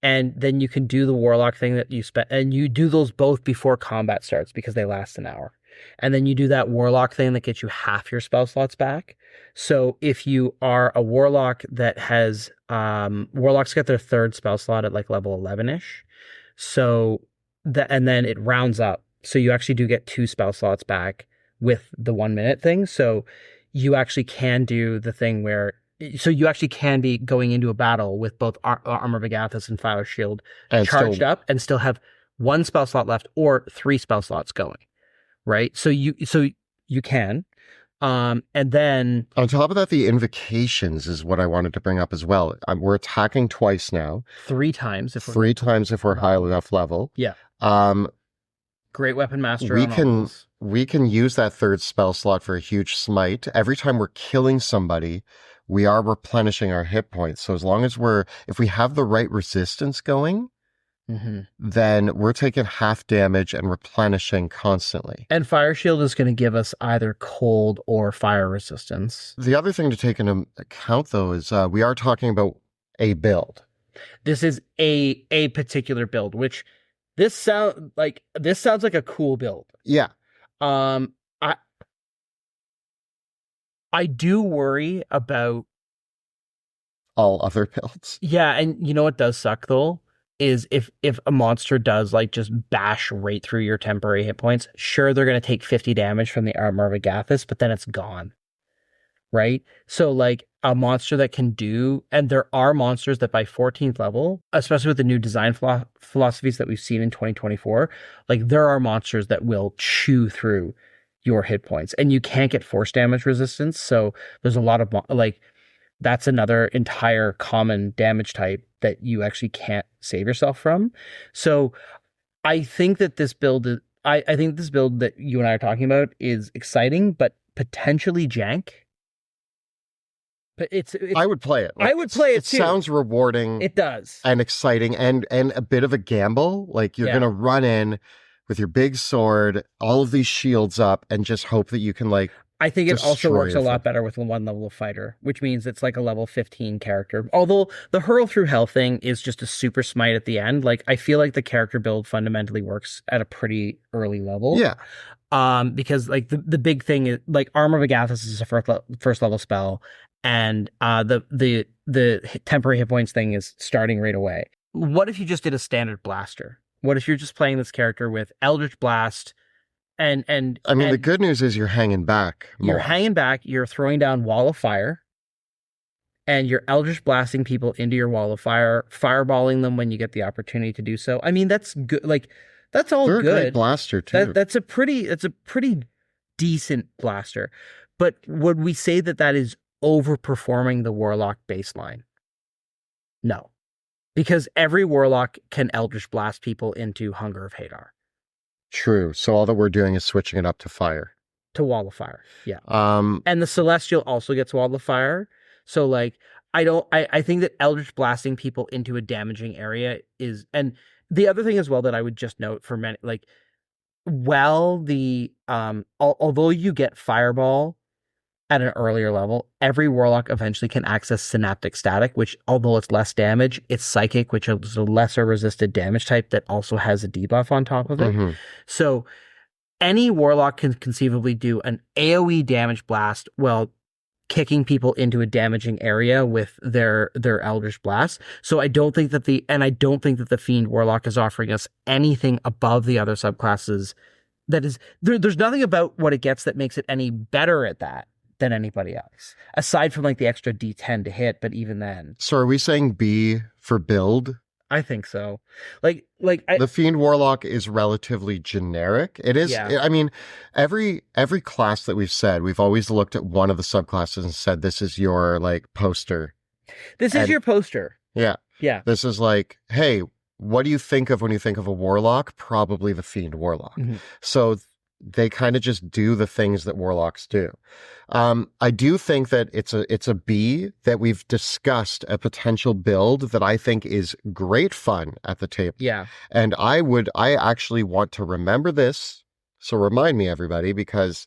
[SPEAKER 1] and then you can do the Warlock thing that you spent, and you do those both before combat starts because they last an hour. And then you do that Warlock thing that gets you half your spell slots back. So if you are a Warlock that has, Warlocks get their 3rd spell slot at like level 11-ish. So and then it rounds up. So you actually do get 2 spell slots back with the 1 minute thing. So you actually can do the thing where So you actually can be going into a battle with both Armor of Agathis and Fire Shield
[SPEAKER 2] And
[SPEAKER 1] charged up and still have 1 spell slot left or 3 spell slots going, right? So you can. And then
[SPEAKER 2] on top of that, the invocations is what I wanted to bring up as well. We're attacking twice now.
[SPEAKER 1] 3 times if
[SPEAKER 2] Three times if we're high enough level.
[SPEAKER 1] Yeah. Great Weapon Master.
[SPEAKER 2] We can use that 3rd spell slot for a huge smite. Every time we're killing somebody, we are replenishing our hit points. So as long as if we have the right resistance going, then we're taking half damage and replenishing constantly.
[SPEAKER 1] And Fire Shield is going to give us either cold or fire resistance.
[SPEAKER 2] The other thing to take into account, though, is we are talking about a build.
[SPEAKER 1] This is a particular build, which this sounds like a cool build.
[SPEAKER 2] Yeah.
[SPEAKER 1] I do worry about
[SPEAKER 2] all other builds.
[SPEAKER 1] Yeah, and you know what does suck though? Is if a monster does like just bash right through your temporary hit points, sure they're gonna take 50 damage from the Armor of Agathis, but then it's gone. Right? So like a monster that can do, and there are monsters that by 14th level, especially with the new design philosophies that we've seen in 2024, like there are monsters that will chew through your hit points, and you can't get force damage resistance. So there's a lot of that's another entire common damage type that you actually can't save yourself from. So I think that this build is, I think this build that you and I are talking about is exciting, but potentially jank. But it's
[SPEAKER 2] I would play it.
[SPEAKER 1] I would play it too.
[SPEAKER 2] It sounds rewarding.
[SPEAKER 1] It does.
[SPEAKER 2] And exciting and a bit of a gamble. Like you're going to run in with your big sword, all of these shields up, and just hope that you can
[SPEAKER 1] I think it also works a lot better with 1 level of fighter, which means it's like a level 15 character. Although the hurl through hell thing is just a super smite at the end. Like I feel like the character build fundamentally works at a pretty early level.
[SPEAKER 2] Yeah.
[SPEAKER 1] Because like the big thing is like Armor of Agathis is a first level spell, and the temporary hit points thing is starting right away. What if you just did a standard blaster? What if you're just playing this character with Eldritch Blast? And I
[SPEAKER 2] mean, the good news is you're hanging back more.
[SPEAKER 1] You're hanging back. You're throwing down Wall of Fire, and you're Eldritch Blasting people into your Wall of Fire, fireballing them when you get the opportunity to do so. I mean, that's good. Like, that's all
[SPEAKER 2] They're
[SPEAKER 1] good.
[SPEAKER 2] a great blaster too.
[SPEAKER 1] That's a pretty decent blaster. But would we say that is overperforming the Warlock baseline? No, because every Warlock can Eldritch Blast people into Hunger of Hadar.
[SPEAKER 2] True. So all that we're doing is switching it up to fire.
[SPEAKER 1] To Wall of Fire. Yeah. And the Celestial also gets Wall of Fire. So like I think that Eldritch Blasting people into a damaging area is, and the other thing as well that I would just note for many, like, although you get Fireball at an earlier level, every Warlock eventually can access Synaptic Static, which, although it's less damage, it's Psychic, which is a lesser resisted damage type that also has a debuff on top of it. Mm-hmm. So any Warlock can conceivably do an AoE damage blast while kicking people into a damaging area with their Eldritch Blast. So I don't think that the Fiend Warlock is offering us anything above the other subclasses. That is, there's nothing about what it gets that makes it any better at that than anybody else, aside from like the extra D10 to hit. But even then,
[SPEAKER 2] so are we saying B for build?
[SPEAKER 1] I think so.
[SPEAKER 2] The Fiend Warlock is relatively generic. It is. Yeah. I mean, every class that we've said, we've always looked at one of the subclasses and said, "This is your poster.
[SPEAKER 1] This is your poster."
[SPEAKER 2] Yeah.
[SPEAKER 1] Yeah.
[SPEAKER 2] This is like, hey, what do you think of when you think of a Warlock? Probably the Fiend Warlock. Mm-hmm. So they kind of just do the things that Warlocks do. I do think that it's a B, that we've discussed a potential build that I think is great fun at the table.
[SPEAKER 1] Yeah.
[SPEAKER 2] And I actually want to remember this. So remind me, everybody, because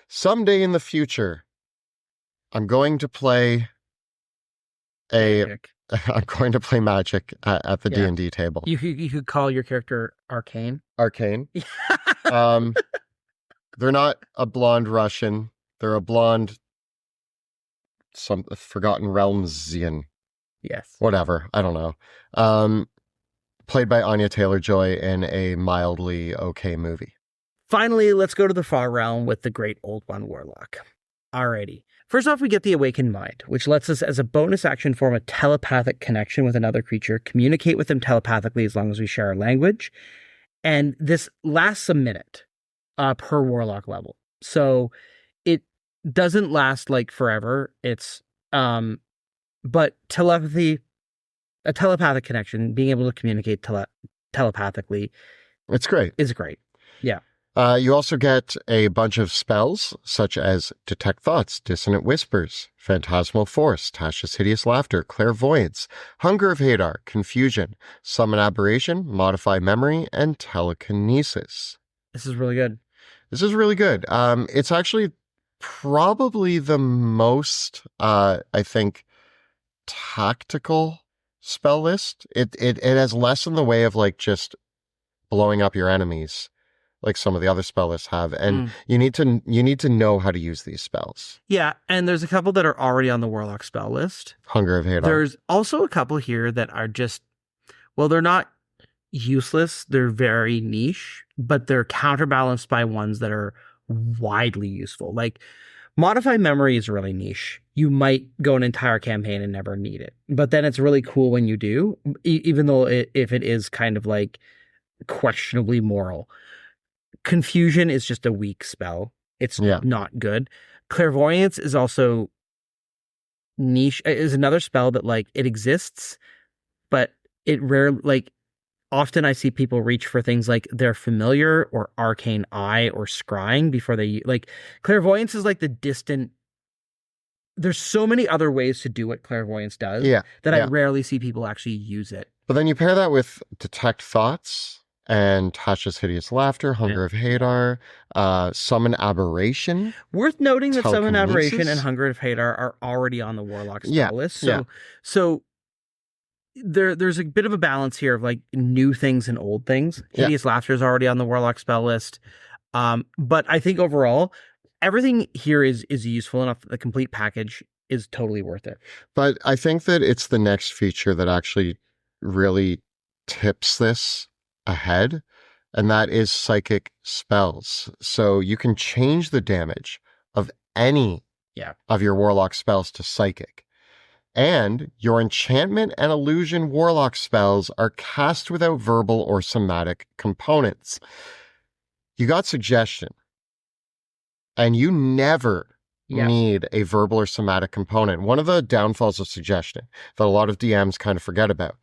[SPEAKER 2] someday in the future, I'm going to play Magic at the D&D table.
[SPEAKER 1] You could call your character Arcane.
[SPEAKER 2] Arcane. They're not a blonde Russian. They're a blonde, some Forgotten Realmsian.
[SPEAKER 1] Yes.
[SPEAKER 2] Whatever. I don't know. Played by Anya Taylor-Joy in a mildly okay movie.
[SPEAKER 1] Finally, let's go to the far realm with the great Old One Warlock. Alrighty. First off, we get the Awakened Mind, which lets us, as a bonus action, form a telepathic connection with another creature, communicate with them telepathically as long as we share our language. And this lasts a minute per Warlock level. So it doesn't last like forever. It's, but telepathy, a telepathic connection, being able to communicate telepathically.
[SPEAKER 2] It's great.
[SPEAKER 1] Is great. Yeah.
[SPEAKER 2] You also get a bunch of spells, such as Detect Thoughts, Dissonant Whispers, Phantasmal Force, Tasha's Hideous Laughter, Clairvoyance, Hunger of Hadar, Confusion, Summon Aberration, Modify Memory, and Telekinesis.
[SPEAKER 1] This is really good.
[SPEAKER 2] This is really good. It's actually probably the most, I think, tactical spell list. It has less in the way of like just blowing up your enemies, like some of the other spell lists have, and you need to know how to use these spells.
[SPEAKER 1] Yeah, and there's a couple that are already on the Warlock spell list.
[SPEAKER 2] Hunger of Hadar.
[SPEAKER 1] There's also a couple here that are just, well, they're not useless. They're very niche, but they're counterbalanced by ones that are widely useful. Like Modify Memory is really niche. You might go an entire campaign and never need it, but then it's really cool when you do, even though if it is kind of like questionably moral. Confusion is just a weak spell. It's not good. Clairvoyance is also niche. Is another spell that like it exists, but it rarely, like often I see people reach for things like their familiar or arcane eye or scrying before they like. Clairvoyance is like the distant. There's so many other ways to do what clairvoyance does that I rarely see people actually use it.
[SPEAKER 2] But then you pair that with Detect Thoughts and Tasha's Hideous Laughter, Hunger of Hadar, Summon Aberration.
[SPEAKER 1] Worth noting that Summon Aberration and Hunger of Hadar are already on the Warlock spell list. So there's a bit of a balance here of like new things and old things. Hideous Laughter is already on the Warlock spell list. But I think overall, everything here is useful enough. The complete package is totally worth it.
[SPEAKER 2] But I think that it's the next feature that actually really tips this ahead, and that is psychic spells. So you can change the damage of any of your Warlock spells to psychic. And your enchantment and illusion Warlock spells are cast without verbal or somatic components. You got Suggestion. And you never need a verbal or somatic component. One of the downfalls of Suggestion that a lot of DMs kind of forget about.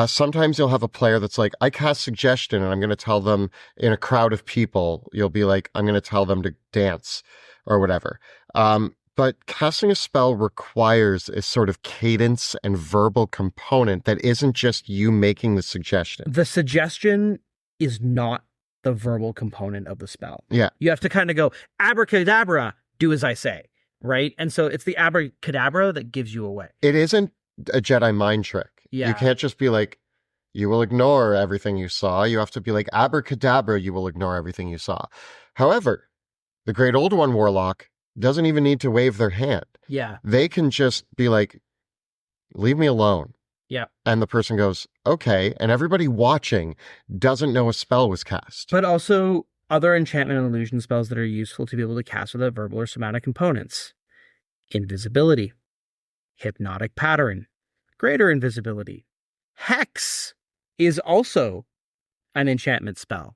[SPEAKER 2] Sometimes you'll have a player that's like, I cast Suggestion and I'm going to tell them in a crowd of people, you'll be like, I'm going to tell them to dance or whatever. But casting a spell requires a sort of cadence and verbal component that isn't just you making the suggestion.
[SPEAKER 1] The suggestion is not the verbal component of the spell.
[SPEAKER 2] Yeah.
[SPEAKER 1] You have to kind of go, abracadabra, do as I say, right? And so it's the abracadabra that gives you away.
[SPEAKER 2] It isn't a Jedi mind trick.
[SPEAKER 1] Yeah.
[SPEAKER 2] You can't just be like, you will ignore everything you saw. You have to be like, abracadabra, you will ignore everything you saw. However, the Great Old One Warlock doesn't even need to wave their hand.
[SPEAKER 1] Yeah.
[SPEAKER 2] They can just be like, leave me alone.
[SPEAKER 1] Yeah.
[SPEAKER 2] And the person goes, okay. And everybody watching doesn't know a spell was cast.
[SPEAKER 1] But also other enchantment and illusion spells that are useful to be able to cast without verbal or somatic components. Invisibility. Hypnotic Pattern. Greater Invisibility. Hex is also an enchantment spell.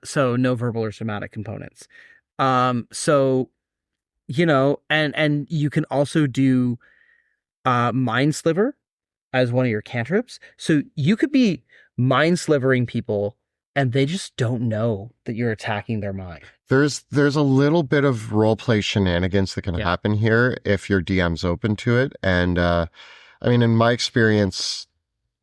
[SPEAKER 1] So no verbal or somatic components. So, you know, and you can also do Mind Sliver as one of your cantrips. So you could be mind slivering people and they just don't know that you're attacking their mind.
[SPEAKER 2] There's a little bit of roleplay shenanigans that can happen here if your DM's open to it. And I mean, in my experience,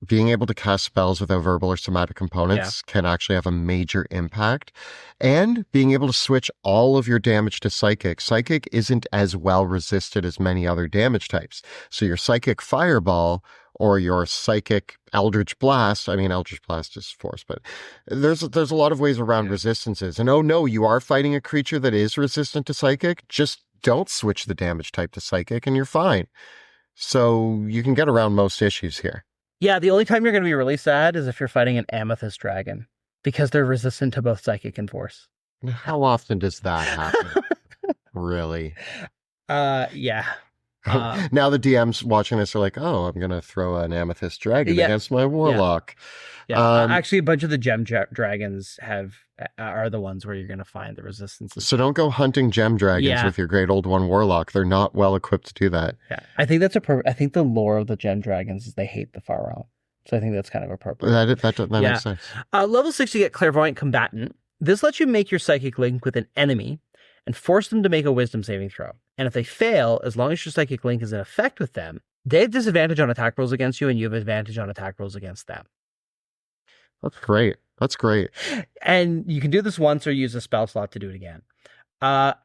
[SPEAKER 2] being able to cast spells without verbal or somatic components can actually have a major impact. And being able to switch all of your damage to psychic. Psychic isn't as well resisted as many other damage types. So your psychic fireball or your psychic Eldritch Blast, I mean, Eldritch Blast is force, but there's a lot of ways around resistances. And oh no, you are fighting a creature that is resistant to psychic. Just don't switch the damage type to psychic and you're fine. So you can get around most issues here.
[SPEAKER 1] Yeah, the only time you're going to be really sad is if you're fighting an Amethyst Dragon, because they're resistant to both psychic and force.
[SPEAKER 2] How often does that happen? Really?
[SPEAKER 1] Yeah.
[SPEAKER 2] Now the DMs watching this are like, oh, I'm going to throw an Amethyst Dragon
[SPEAKER 1] Yeah.
[SPEAKER 2] against my Warlock.
[SPEAKER 1] Yeah. Actually, a bunch of the gem dragons are the ones where you're going to find the resistances.
[SPEAKER 2] So don't go hunting gem dragons
[SPEAKER 1] Yeah.
[SPEAKER 2] with your great Old One Warlock. They're not well equipped to do that.
[SPEAKER 1] Yeah. I think that's I think the lore of the gem dragons is they hate the far realm. So I think that's kind of appropriate.
[SPEAKER 2] That makes sense.
[SPEAKER 1] Level 6, you get Clairvoyant Combatant. This lets you make your psychic link with an enemy and force them to make a wisdom saving throw. And if they fail, as long as your psychic link is in effect with them, they have disadvantage on attack rolls against you and you have advantage on attack rolls against them.
[SPEAKER 2] That's great. That's great.
[SPEAKER 1] And you can do this once or use a spell slot to do it again.
[SPEAKER 2] It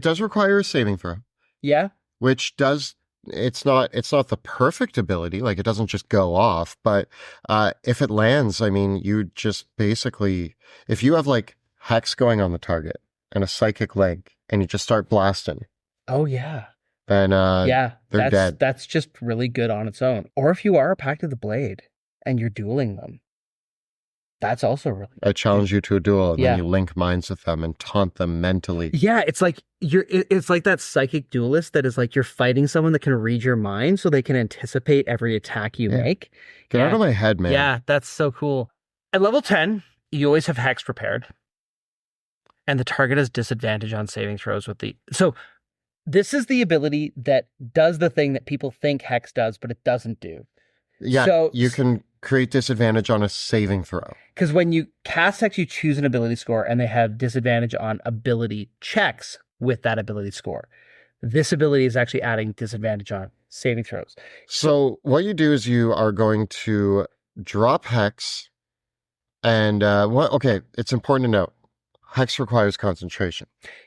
[SPEAKER 2] does require a saving throw.
[SPEAKER 1] Yeah.
[SPEAKER 2] Which does, it's not the perfect ability, like it doesn't just go off, but if it lands, I mean, you just basically, if you have like Hex going on the target and a psychic link and you just start blasting.
[SPEAKER 1] Oh yeah.
[SPEAKER 2] Then they're dead.
[SPEAKER 1] That's just really good on its own. Or if you are a Pact of the Blade and you're dueling them, that's also really good.
[SPEAKER 2] I challenge you to a duel and then you link minds with them and taunt them mentally.
[SPEAKER 1] Yeah, it's like it's like that psychic duelist that is like you're fighting someone that can read your mind so they can anticipate every attack you make.
[SPEAKER 2] Get out of my head, man.
[SPEAKER 1] Yeah, that's so cool. At level 10, you always have Hex prepared. And the target has disadvantage on saving throws with the... So this is the ability that does the thing that people think Hex does, but it doesn't do.
[SPEAKER 2] Yeah, so you can create disadvantage on a saving throw.
[SPEAKER 1] Because when you cast Hex, you choose an ability score, and they have disadvantage on ability checks with that ability score. This ability is actually adding disadvantage on saving throws.
[SPEAKER 2] So what you do is you are going to drop Hex, and it's important to note, Hex requires concentration.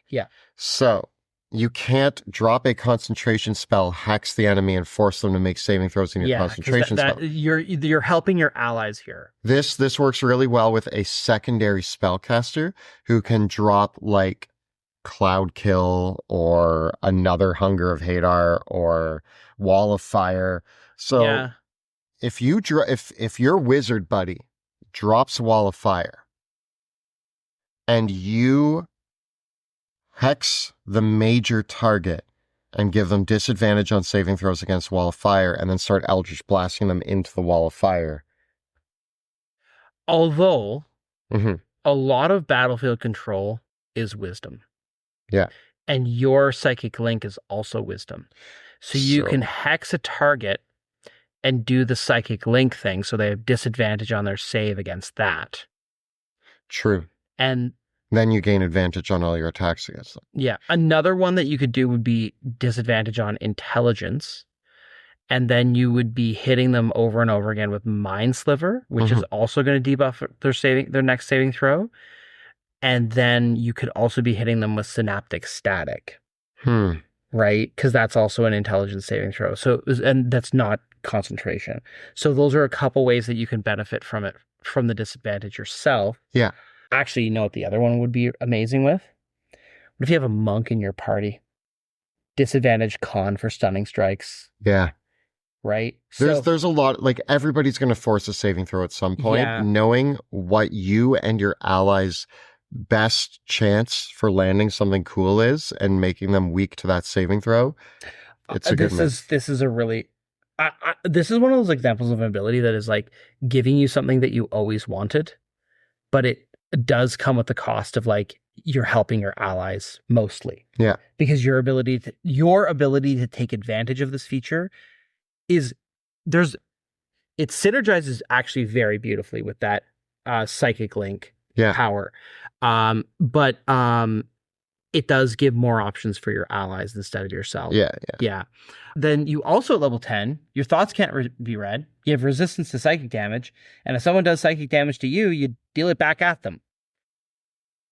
[SPEAKER 1] Yeah.
[SPEAKER 2] So you can't drop a concentration spell, hex the enemy, and force them to make saving throws in your concentration spell.
[SPEAKER 1] You're helping your allies here.
[SPEAKER 2] This works really well with a secondary spellcaster who can drop like Cloud Kill or another Hunger of Hadar or Wall of Fire. So if your wizard buddy drops Wall of Fire and you hex the major target and give them disadvantage on saving throws against Wall of Fire and then start Eldritch Blasting them into the Wall of Fire.
[SPEAKER 1] Although a lot of battlefield control is wisdom.
[SPEAKER 2] Yeah.
[SPEAKER 1] And your psychic link is also wisdom. So you can hex a target and do the psychic link thing so they have disadvantage on their save against that.
[SPEAKER 2] True.
[SPEAKER 1] And
[SPEAKER 2] then you gain advantage on all your attacks against them.
[SPEAKER 1] Yeah. Another one that you could do would be disadvantage on intelligence. And then you would be hitting them over and over again with Mind Sliver, which is also going to debuff their next saving throw. And then you could also be hitting them with Synaptic Static. Right? Because that's also an intelligence saving throw. And that's not concentration. So those are a couple ways that you can benefit from it, from the disadvantage yourself.
[SPEAKER 2] Yeah.
[SPEAKER 1] Actually, you know what the other one would be amazing with? What if you have a monk in your party? Disadvantage con for stunning strikes.
[SPEAKER 2] Yeah.
[SPEAKER 1] Right?
[SPEAKER 2] There's a lot, like everybody's going to force a saving throw at some point. Yeah. Knowing what you and your allies' best chance for landing something cool is and making them weak to that saving throw, it's a good move. This
[SPEAKER 1] is a really... this is one of those examples of an ability that is like giving you something that you always wanted, but it does come with the cost of like you're helping your allies mostly.
[SPEAKER 2] Yeah.
[SPEAKER 1] Because your ability to take advantage of this feature it synergizes actually very beautifully with that psychic link power. But it does give more options for your allies instead of yourself. Yeah. Then you also at level 10, your thoughts can't be read. You have resistance to psychic damage. And if someone does psychic damage to you, you deal it back at them.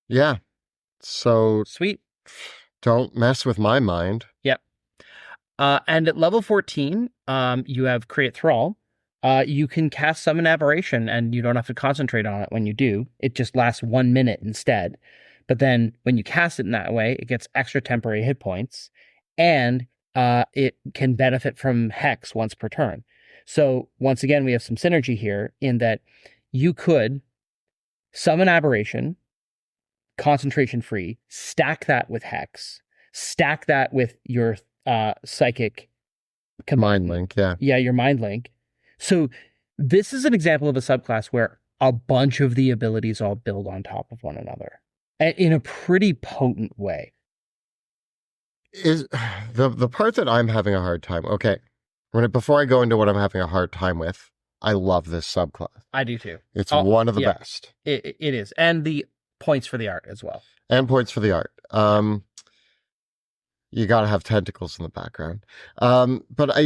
[SPEAKER 2] Yeah. So
[SPEAKER 1] sweet.
[SPEAKER 2] Don't mess with my mind.
[SPEAKER 1] Yep. And at level 14, you have Create Thrall. You can cast Summon Aberration and you don't have to concentrate on it when you do. It just lasts 1 minute instead. But then when you cast it in that way, it gets extra temporary hit points and it can benefit from Hex once per turn. So once again, we have some synergy here in that you could summon Aberration, concentration free, stack that with Hex, stack that with your psychic
[SPEAKER 2] Mind link, yeah.
[SPEAKER 1] Yeah, your mind link. So this is an example of a subclass where a bunch of the abilities all build on top of one another in a pretty potent way.
[SPEAKER 2] Is the part that I'm having a hard time. Okay. Before I go into what I'm having a hard time with, I love this subclass.
[SPEAKER 1] I do too.
[SPEAKER 2] It's one of the best.
[SPEAKER 1] It is. And the points for the art as well.
[SPEAKER 2] And points for the art. You got to have tentacles in the background. But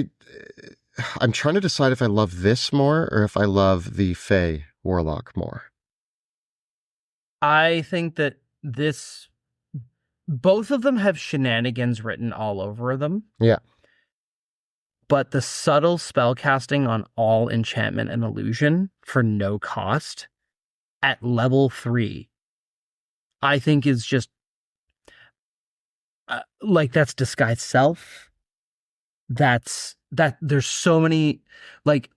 [SPEAKER 2] I'm trying to decide if I love this more or if I love the Fey Warlock more.
[SPEAKER 1] I think that both of them have shenanigans written all over them.
[SPEAKER 2] Yeah.
[SPEAKER 1] But the subtle spell casting on all enchantment and illusion for no cost at level 3, I think is just that's disguised self. There's so many like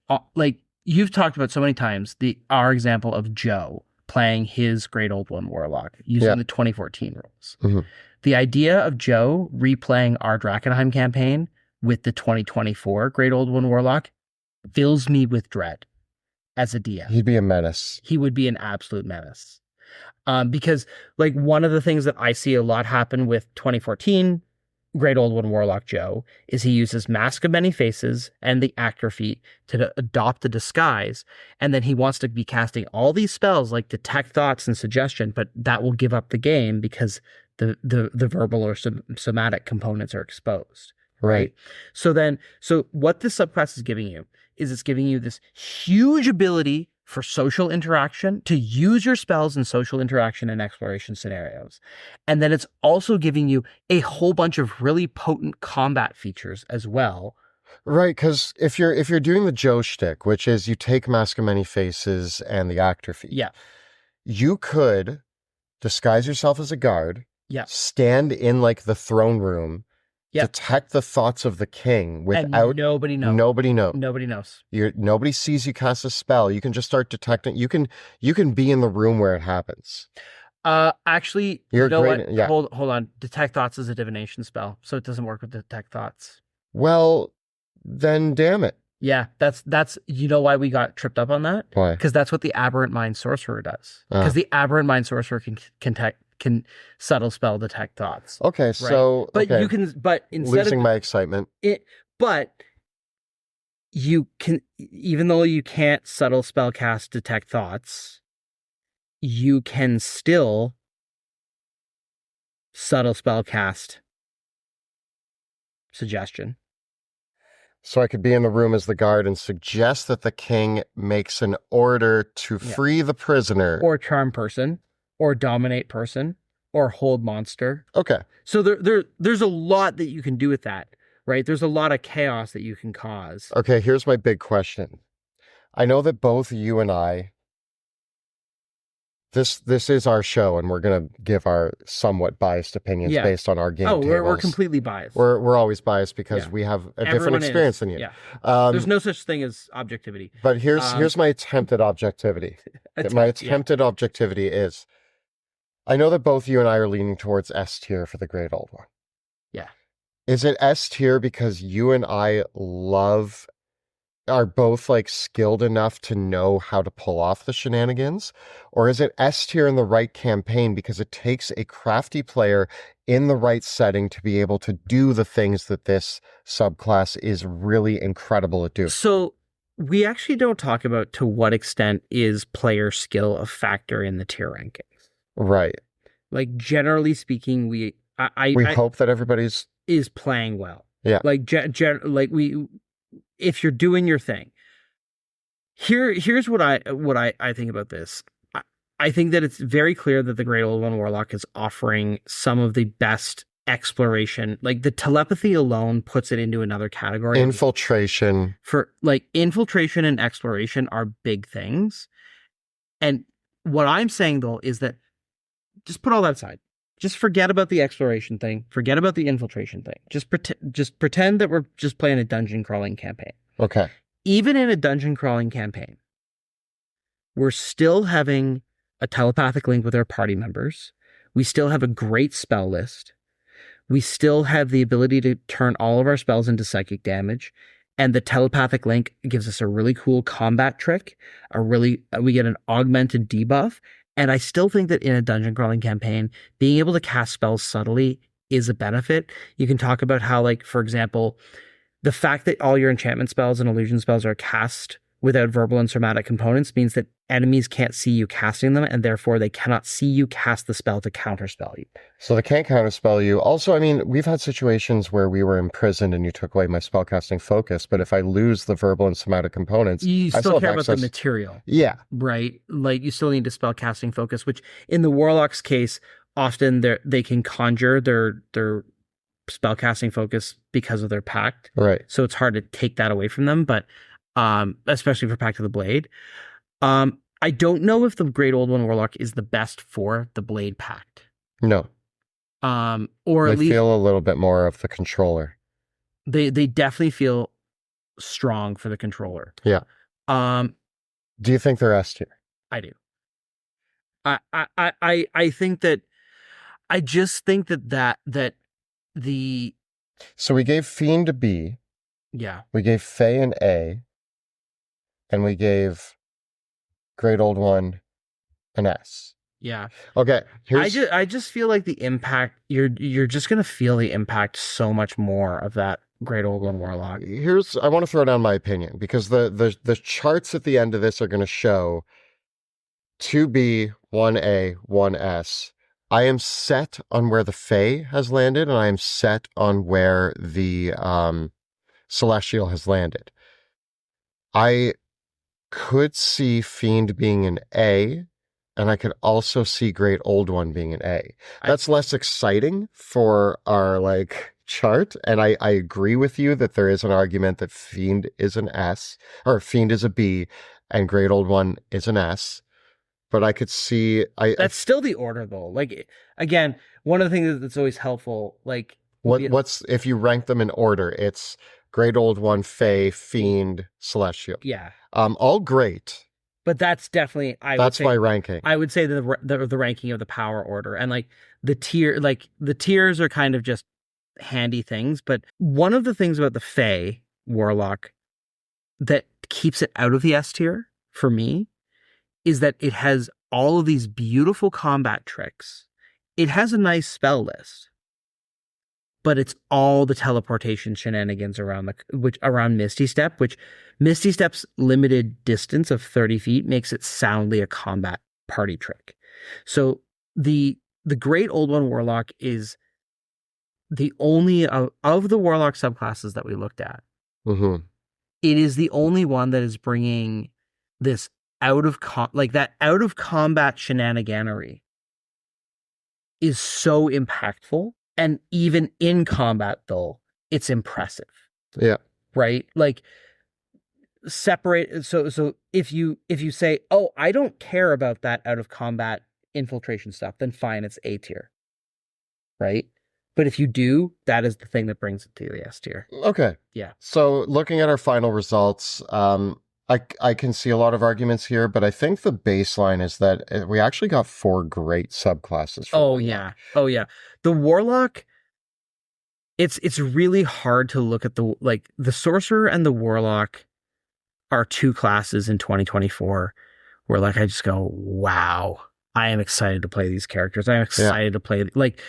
[SPEAKER 1] you've talked about so many times our example of Joe playing his Great Old One Warlock using the 2014 rules.
[SPEAKER 2] Mm-hmm.
[SPEAKER 1] The idea of Joe replaying our Drakenheim campaign with the 2024 Great Old One Warlock fills me with dread as a DM.
[SPEAKER 2] He'd be a menace.
[SPEAKER 1] He would be an absolute menace. Because like one of the things that I see a lot happen with 2014 Great Old One Warlock Joe is he uses Mask of Many Faces and the Actor Feat to adopt the disguise, and then he wants to be casting all these spells like Detect Thoughts and Suggestion, but that will give up the game because the verbal or somatic components are exposed. Right. So what this subclass is giving you is it's giving you this huge ability for social interaction, to use your spells in social interaction and exploration scenarios. And then it's also giving you a whole bunch of really potent combat features as well.
[SPEAKER 2] Right, because if you're doing the Joe shtick, which is you take Mask of Many Faces and the Actor Feat, you could disguise yourself as a guard, stand in like the throne room, detect the thoughts of the king without
[SPEAKER 1] and nobody knows. Nobody knows.
[SPEAKER 2] Nobody sees you cast a spell. You can just start detecting. You can be in the room where it happens.
[SPEAKER 1] Actually, you know what? Yeah. Hold on. Detect Thoughts is a divination spell, so it doesn't work with Detect Thoughts.
[SPEAKER 2] Well, then damn it.
[SPEAKER 1] Yeah, that's you know why we got tripped up on that?
[SPEAKER 2] Why?
[SPEAKER 1] Because that's what the Aberrant Mind Sorcerer does. Because the Aberrant Mind Sorcerer can subtle spell Detect Thoughts.
[SPEAKER 2] Okay,
[SPEAKER 1] right?
[SPEAKER 2] so
[SPEAKER 1] you can instead
[SPEAKER 2] losing my excitement.
[SPEAKER 1] But you can, even though you can't subtle spell cast Detect Thoughts, you can still subtle spell cast Suggestion.
[SPEAKER 2] So I could be in the room as the guard and suggest that the king makes an order to free the prisoner.
[SPEAKER 1] Or charm person, or dominate person, or hold monster.
[SPEAKER 2] Okay.
[SPEAKER 1] So there's a lot that you can do with that, right? There's a lot of chaos that you can cause.
[SPEAKER 2] Okay, here's my big question. I know that both you and I, this is our show, and we're going to give our somewhat biased opinions based on our game tables.
[SPEAKER 1] We're completely biased.
[SPEAKER 2] We're always biased because we have a different experience than you.
[SPEAKER 1] Yeah. There's no such thing as objectivity.
[SPEAKER 2] But here's my attempt at objectivity. My attempt at objectivity is, I know that both you and I are leaning towards S tier for the Great Old One.
[SPEAKER 1] Yeah.
[SPEAKER 2] Is it S tier because you and I are both like skilled enough to know how to pull off the shenanigans? Or is it S tier in the right campaign because it takes a crafty player in the right setting to be able to do the things that this subclass is really incredible at doing?
[SPEAKER 1] So we actually don't talk about to what extent is player skill a factor in the tier rankings.
[SPEAKER 2] Right.
[SPEAKER 1] Like generally speaking, we
[SPEAKER 2] hope that everybody's
[SPEAKER 1] is playing well.
[SPEAKER 2] Yeah.
[SPEAKER 1] Like if you're doing your thing. Here's what I think about this. I think that it's very clear that the Great Old One Warlock is offering some of the best exploration. Like the telepathy alone puts it into another category.
[SPEAKER 2] Infiltration.
[SPEAKER 1] For like infiltration and exploration are big things. And what I'm saying though is that just put all that aside. Just forget about the exploration thing. Forget about the infiltration thing. Just pretend that we're just playing a dungeon crawling campaign.
[SPEAKER 2] Okay.
[SPEAKER 1] Even in a dungeon crawling campaign, we're still having a telepathic link with our party members. We still have a great spell list. we still have the ability to turn all of our spells into psychic damage. And the telepathic link gives us a really cool combat trick. We get an augmented debuff. And I still think that in a dungeon crawling campaign, being able to cast spells subtly is a benefit. You can talk about how, like, for example, the fact that all your enchantment spells and illusion spells are cast without verbal and somatic components means that enemies can't see you casting them, and therefore they cannot see you cast the spell to counterspell you.
[SPEAKER 2] So they can't counterspell you. Also, I mean, we've had situations where we were imprisoned and you took away my spellcasting focus, but if I lose the verbal and somatic components,
[SPEAKER 1] You
[SPEAKER 2] I
[SPEAKER 1] still care
[SPEAKER 2] have
[SPEAKER 1] about the
[SPEAKER 2] access.
[SPEAKER 1] material,
[SPEAKER 2] Yeah.
[SPEAKER 1] right? Like, you still need to spell casting focus, which in the Warlock's case, often they can conjure their spellcasting focus because of their pact.
[SPEAKER 2] Right.
[SPEAKER 1] So it's hard to take that away from them, but especially for Pact of the Blade. I don't know if the Great Old One Warlock is the best for the Blade Pact.
[SPEAKER 2] No.
[SPEAKER 1] Or
[SPEAKER 2] They
[SPEAKER 1] at least
[SPEAKER 2] feel a little bit more of the controller.
[SPEAKER 1] they definitely feel strong for the controller.
[SPEAKER 2] Yeah. Do you think they're S tier?
[SPEAKER 1] I do. I think that I just think that the
[SPEAKER 2] So we gave Fiend a B,
[SPEAKER 1] yeah.
[SPEAKER 2] we gave Fae an A, and we gave Great Old One an S.
[SPEAKER 1] Yeah.
[SPEAKER 2] Okay.
[SPEAKER 1] I just feel like the impact you're just gonna feel the impact so much more of that Great Old One Warlock.
[SPEAKER 2] I want to throw down my opinion because the charts at the end of this are going to show 2B, 1A, 1S. I am set on where the Fae has landed, and I am set on where the Celestial has landed. I could see Fiend being an A, and I could also see Great Old One being an A. That's less exciting for our chart, and I agree with you that there is an argument that Fiend is an S, or Fiend is a B, and Great Old One is an S. But I could see
[SPEAKER 1] That's still the order though. Like, again, one of the things that's always helpful, like
[SPEAKER 2] what's if you rank them in order, it's Great Old One, Fae, Fiend, Celestial.
[SPEAKER 1] Yeah.
[SPEAKER 2] All great.
[SPEAKER 1] But that's definitely
[SPEAKER 2] That's my ranking.
[SPEAKER 1] I would say the ranking of the power order, and the tiers are kind of just handy things. But one of the things about the Fae Warlock that keeps it out of the S tier for me is that it has all of these beautiful combat tricks. It has a nice spell list, but it's all the teleportation shenanigans around Misty Step, which Misty Step's limited distance of 30 feet makes it soundly a combat party trick. So the Great Old One Warlock is the only of the Warlock subclasses that we looked at.
[SPEAKER 2] Mm-hmm.
[SPEAKER 1] It is the only one that is bringing this out of combat shenaniganery is so impactful, and even in combat though it's impressive.
[SPEAKER 2] Yeah.
[SPEAKER 1] Right? Like, separate. So if you say, oh, I don't care about that out of combat infiltration stuff, then fine, it's A tier. Right? But if you do, that is the thing that brings it to the S tier.
[SPEAKER 2] Okay.
[SPEAKER 1] Yeah.
[SPEAKER 2] So looking at our final results, I can see a lot of arguments here, but I think the baseline is that we actually got 4 great subclasses.
[SPEAKER 1] Oh yeah. The Warlock, it's really hard to look at the Sorcerer and the Warlock are 2 classes in 2024 where I just go, wow, I am excited to play these characters. I'm excited to play like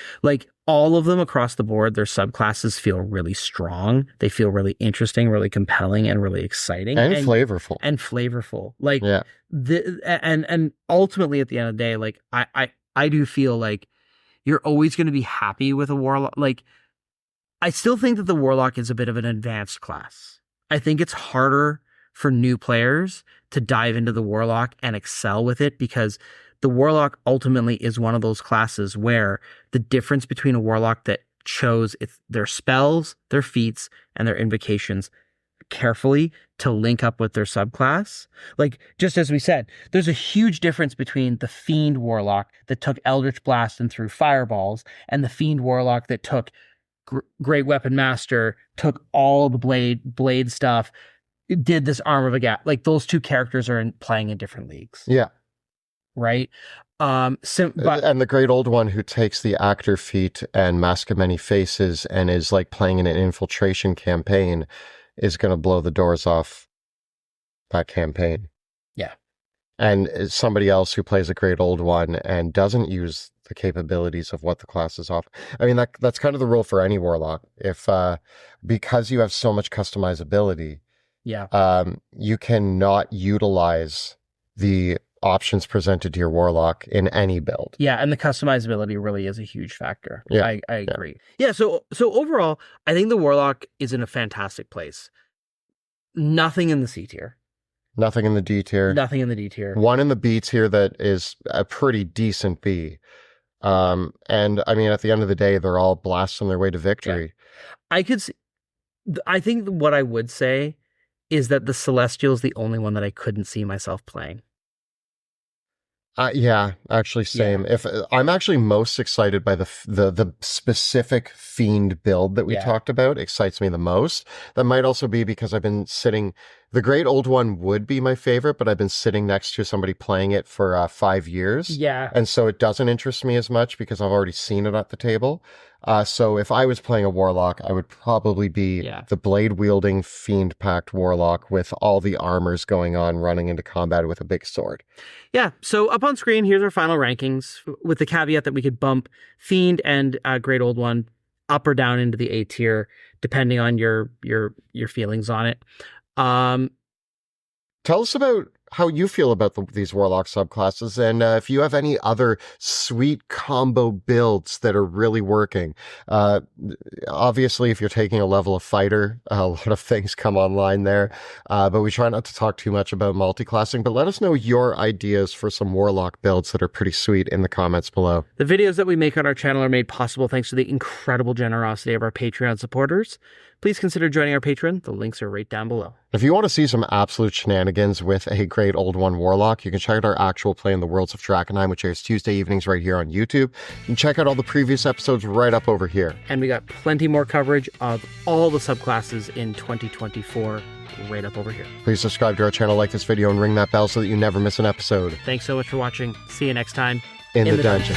[SPEAKER 1] all of them across the board. Their subclasses feel really strong. They feel really interesting, really compelling, and really exciting
[SPEAKER 2] and flavorful.
[SPEAKER 1] And flavorful. And ultimately at the end of the day, I do feel like you're always going to be happy with a Warlock. Like, I still think that the Warlock is a bit of an advanced class. I think it's harder for new players to dive into the Warlock and excel with it, because the Warlock ultimately is one of those classes where the difference between a Warlock that chose their spells, their feats, and their invocations carefully to link up with their subclass. Like, just as we said, there's a huge difference between the Fiend Warlock that took Eldritch Blast and threw fireballs, and the Fiend Warlock that took Great Weapon Master, took all the blade stuff, did this Arm of a Gat. Like, those two characters are playing in different leagues.
[SPEAKER 2] Yeah.
[SPEAKER 1] Right? But
[SPEAKER 2] And the great old one who takes the actor feat and Mask of Many Faces and is like playing in an infiltration campaign is going to blow the doors off that campaign.
[SPEAKER 1] yeah.
[SPEAKER 2] And somebody else who plays a great old one and doesn't use the capabilities of what the classes offer. I mean, that's kind of the rule for any warlock. If because you have so much customizability,
[SPEAKER 1] Yeah.
[SPEAKER 2] you cannot utilize the options presented to your warlock in any build.
[SPEAKER 1] Yeah, and the customizability really is a huge factor.
[SPEAKER 2] Yeah,
[SPEAKER 1] I agree. Yeah, so overall, I think the Warlock is in a fantastic place. Nothing in the C tier.
[SPEAKER 2] Nothing in the D tier.
[SPEAKER 1] Nothing in the D tier.
[SPEAKER 2] One in the B tier that is a pretty decent B. And I mean, at the end of the day, they're all blasts on their way to victory.
[SPEAKER 1] I think what I would say is that the Celestial is the only one that I couldn't see myself playing.
[SPEAKER 2] Yeah, actually, same. If I'm actually most excited by the specific Fiend build that we talked about, excites me the most. That might also be because I've been sitting. The Great Old One would be my favorite, but I've been sitting next to somebody playing it for 5 years.
[SPEAKER 1] Yeah.
[SPEAKER 2] And so it doesn't interest me as much because I've already seen it at the table. So if I was playing a Warlock, I would probably be the blade-wielding, fiend-packed Warlock with all the armors going on, running into combat with a big sword.
[SPEAKER 1] Yeah, so up on screen, here's our final rankings, with the caveat that we could bump Fiend and Great Old One up or down into the A tier, depending on your feelings on it.
[SPEAKER 2] Tell us about how you feel about these Warlock subclasses, and if you have any other sweet combo builds that are really working. Obviously, if you're taking a level of fighter, a lot of things come online there, but we try not to talk too much about multi-classing, but let us know your ideas for some Warlock builds that are pretty sweet in the comments below.
[SPEAKER 1] The videos that we make on our channel are made possible thanks to the incredible generosity of our Patreon supporters. Please consider joining our Patreon. The links are right down below.
[SPEAKER 2] If you want to see some absolute shenanigans with a Great Old One Warlock, you can check out our actual play in the Worlds of Drakenheim, which airs Tuesday evenings right here on YouTube. You can check out all the previous episodes right up over here.
[SPEAKER 1] And we got plenty more coverage of all the subclasses in 2024 right up over here.
[SPEAKER 2] Please subscribe to our channel, like this video, and ring that bell so that you never miss an episode.
[SPEAKER 1] Thanks so much for watching. See you next time
[SPEAKER 2] In the dungeon.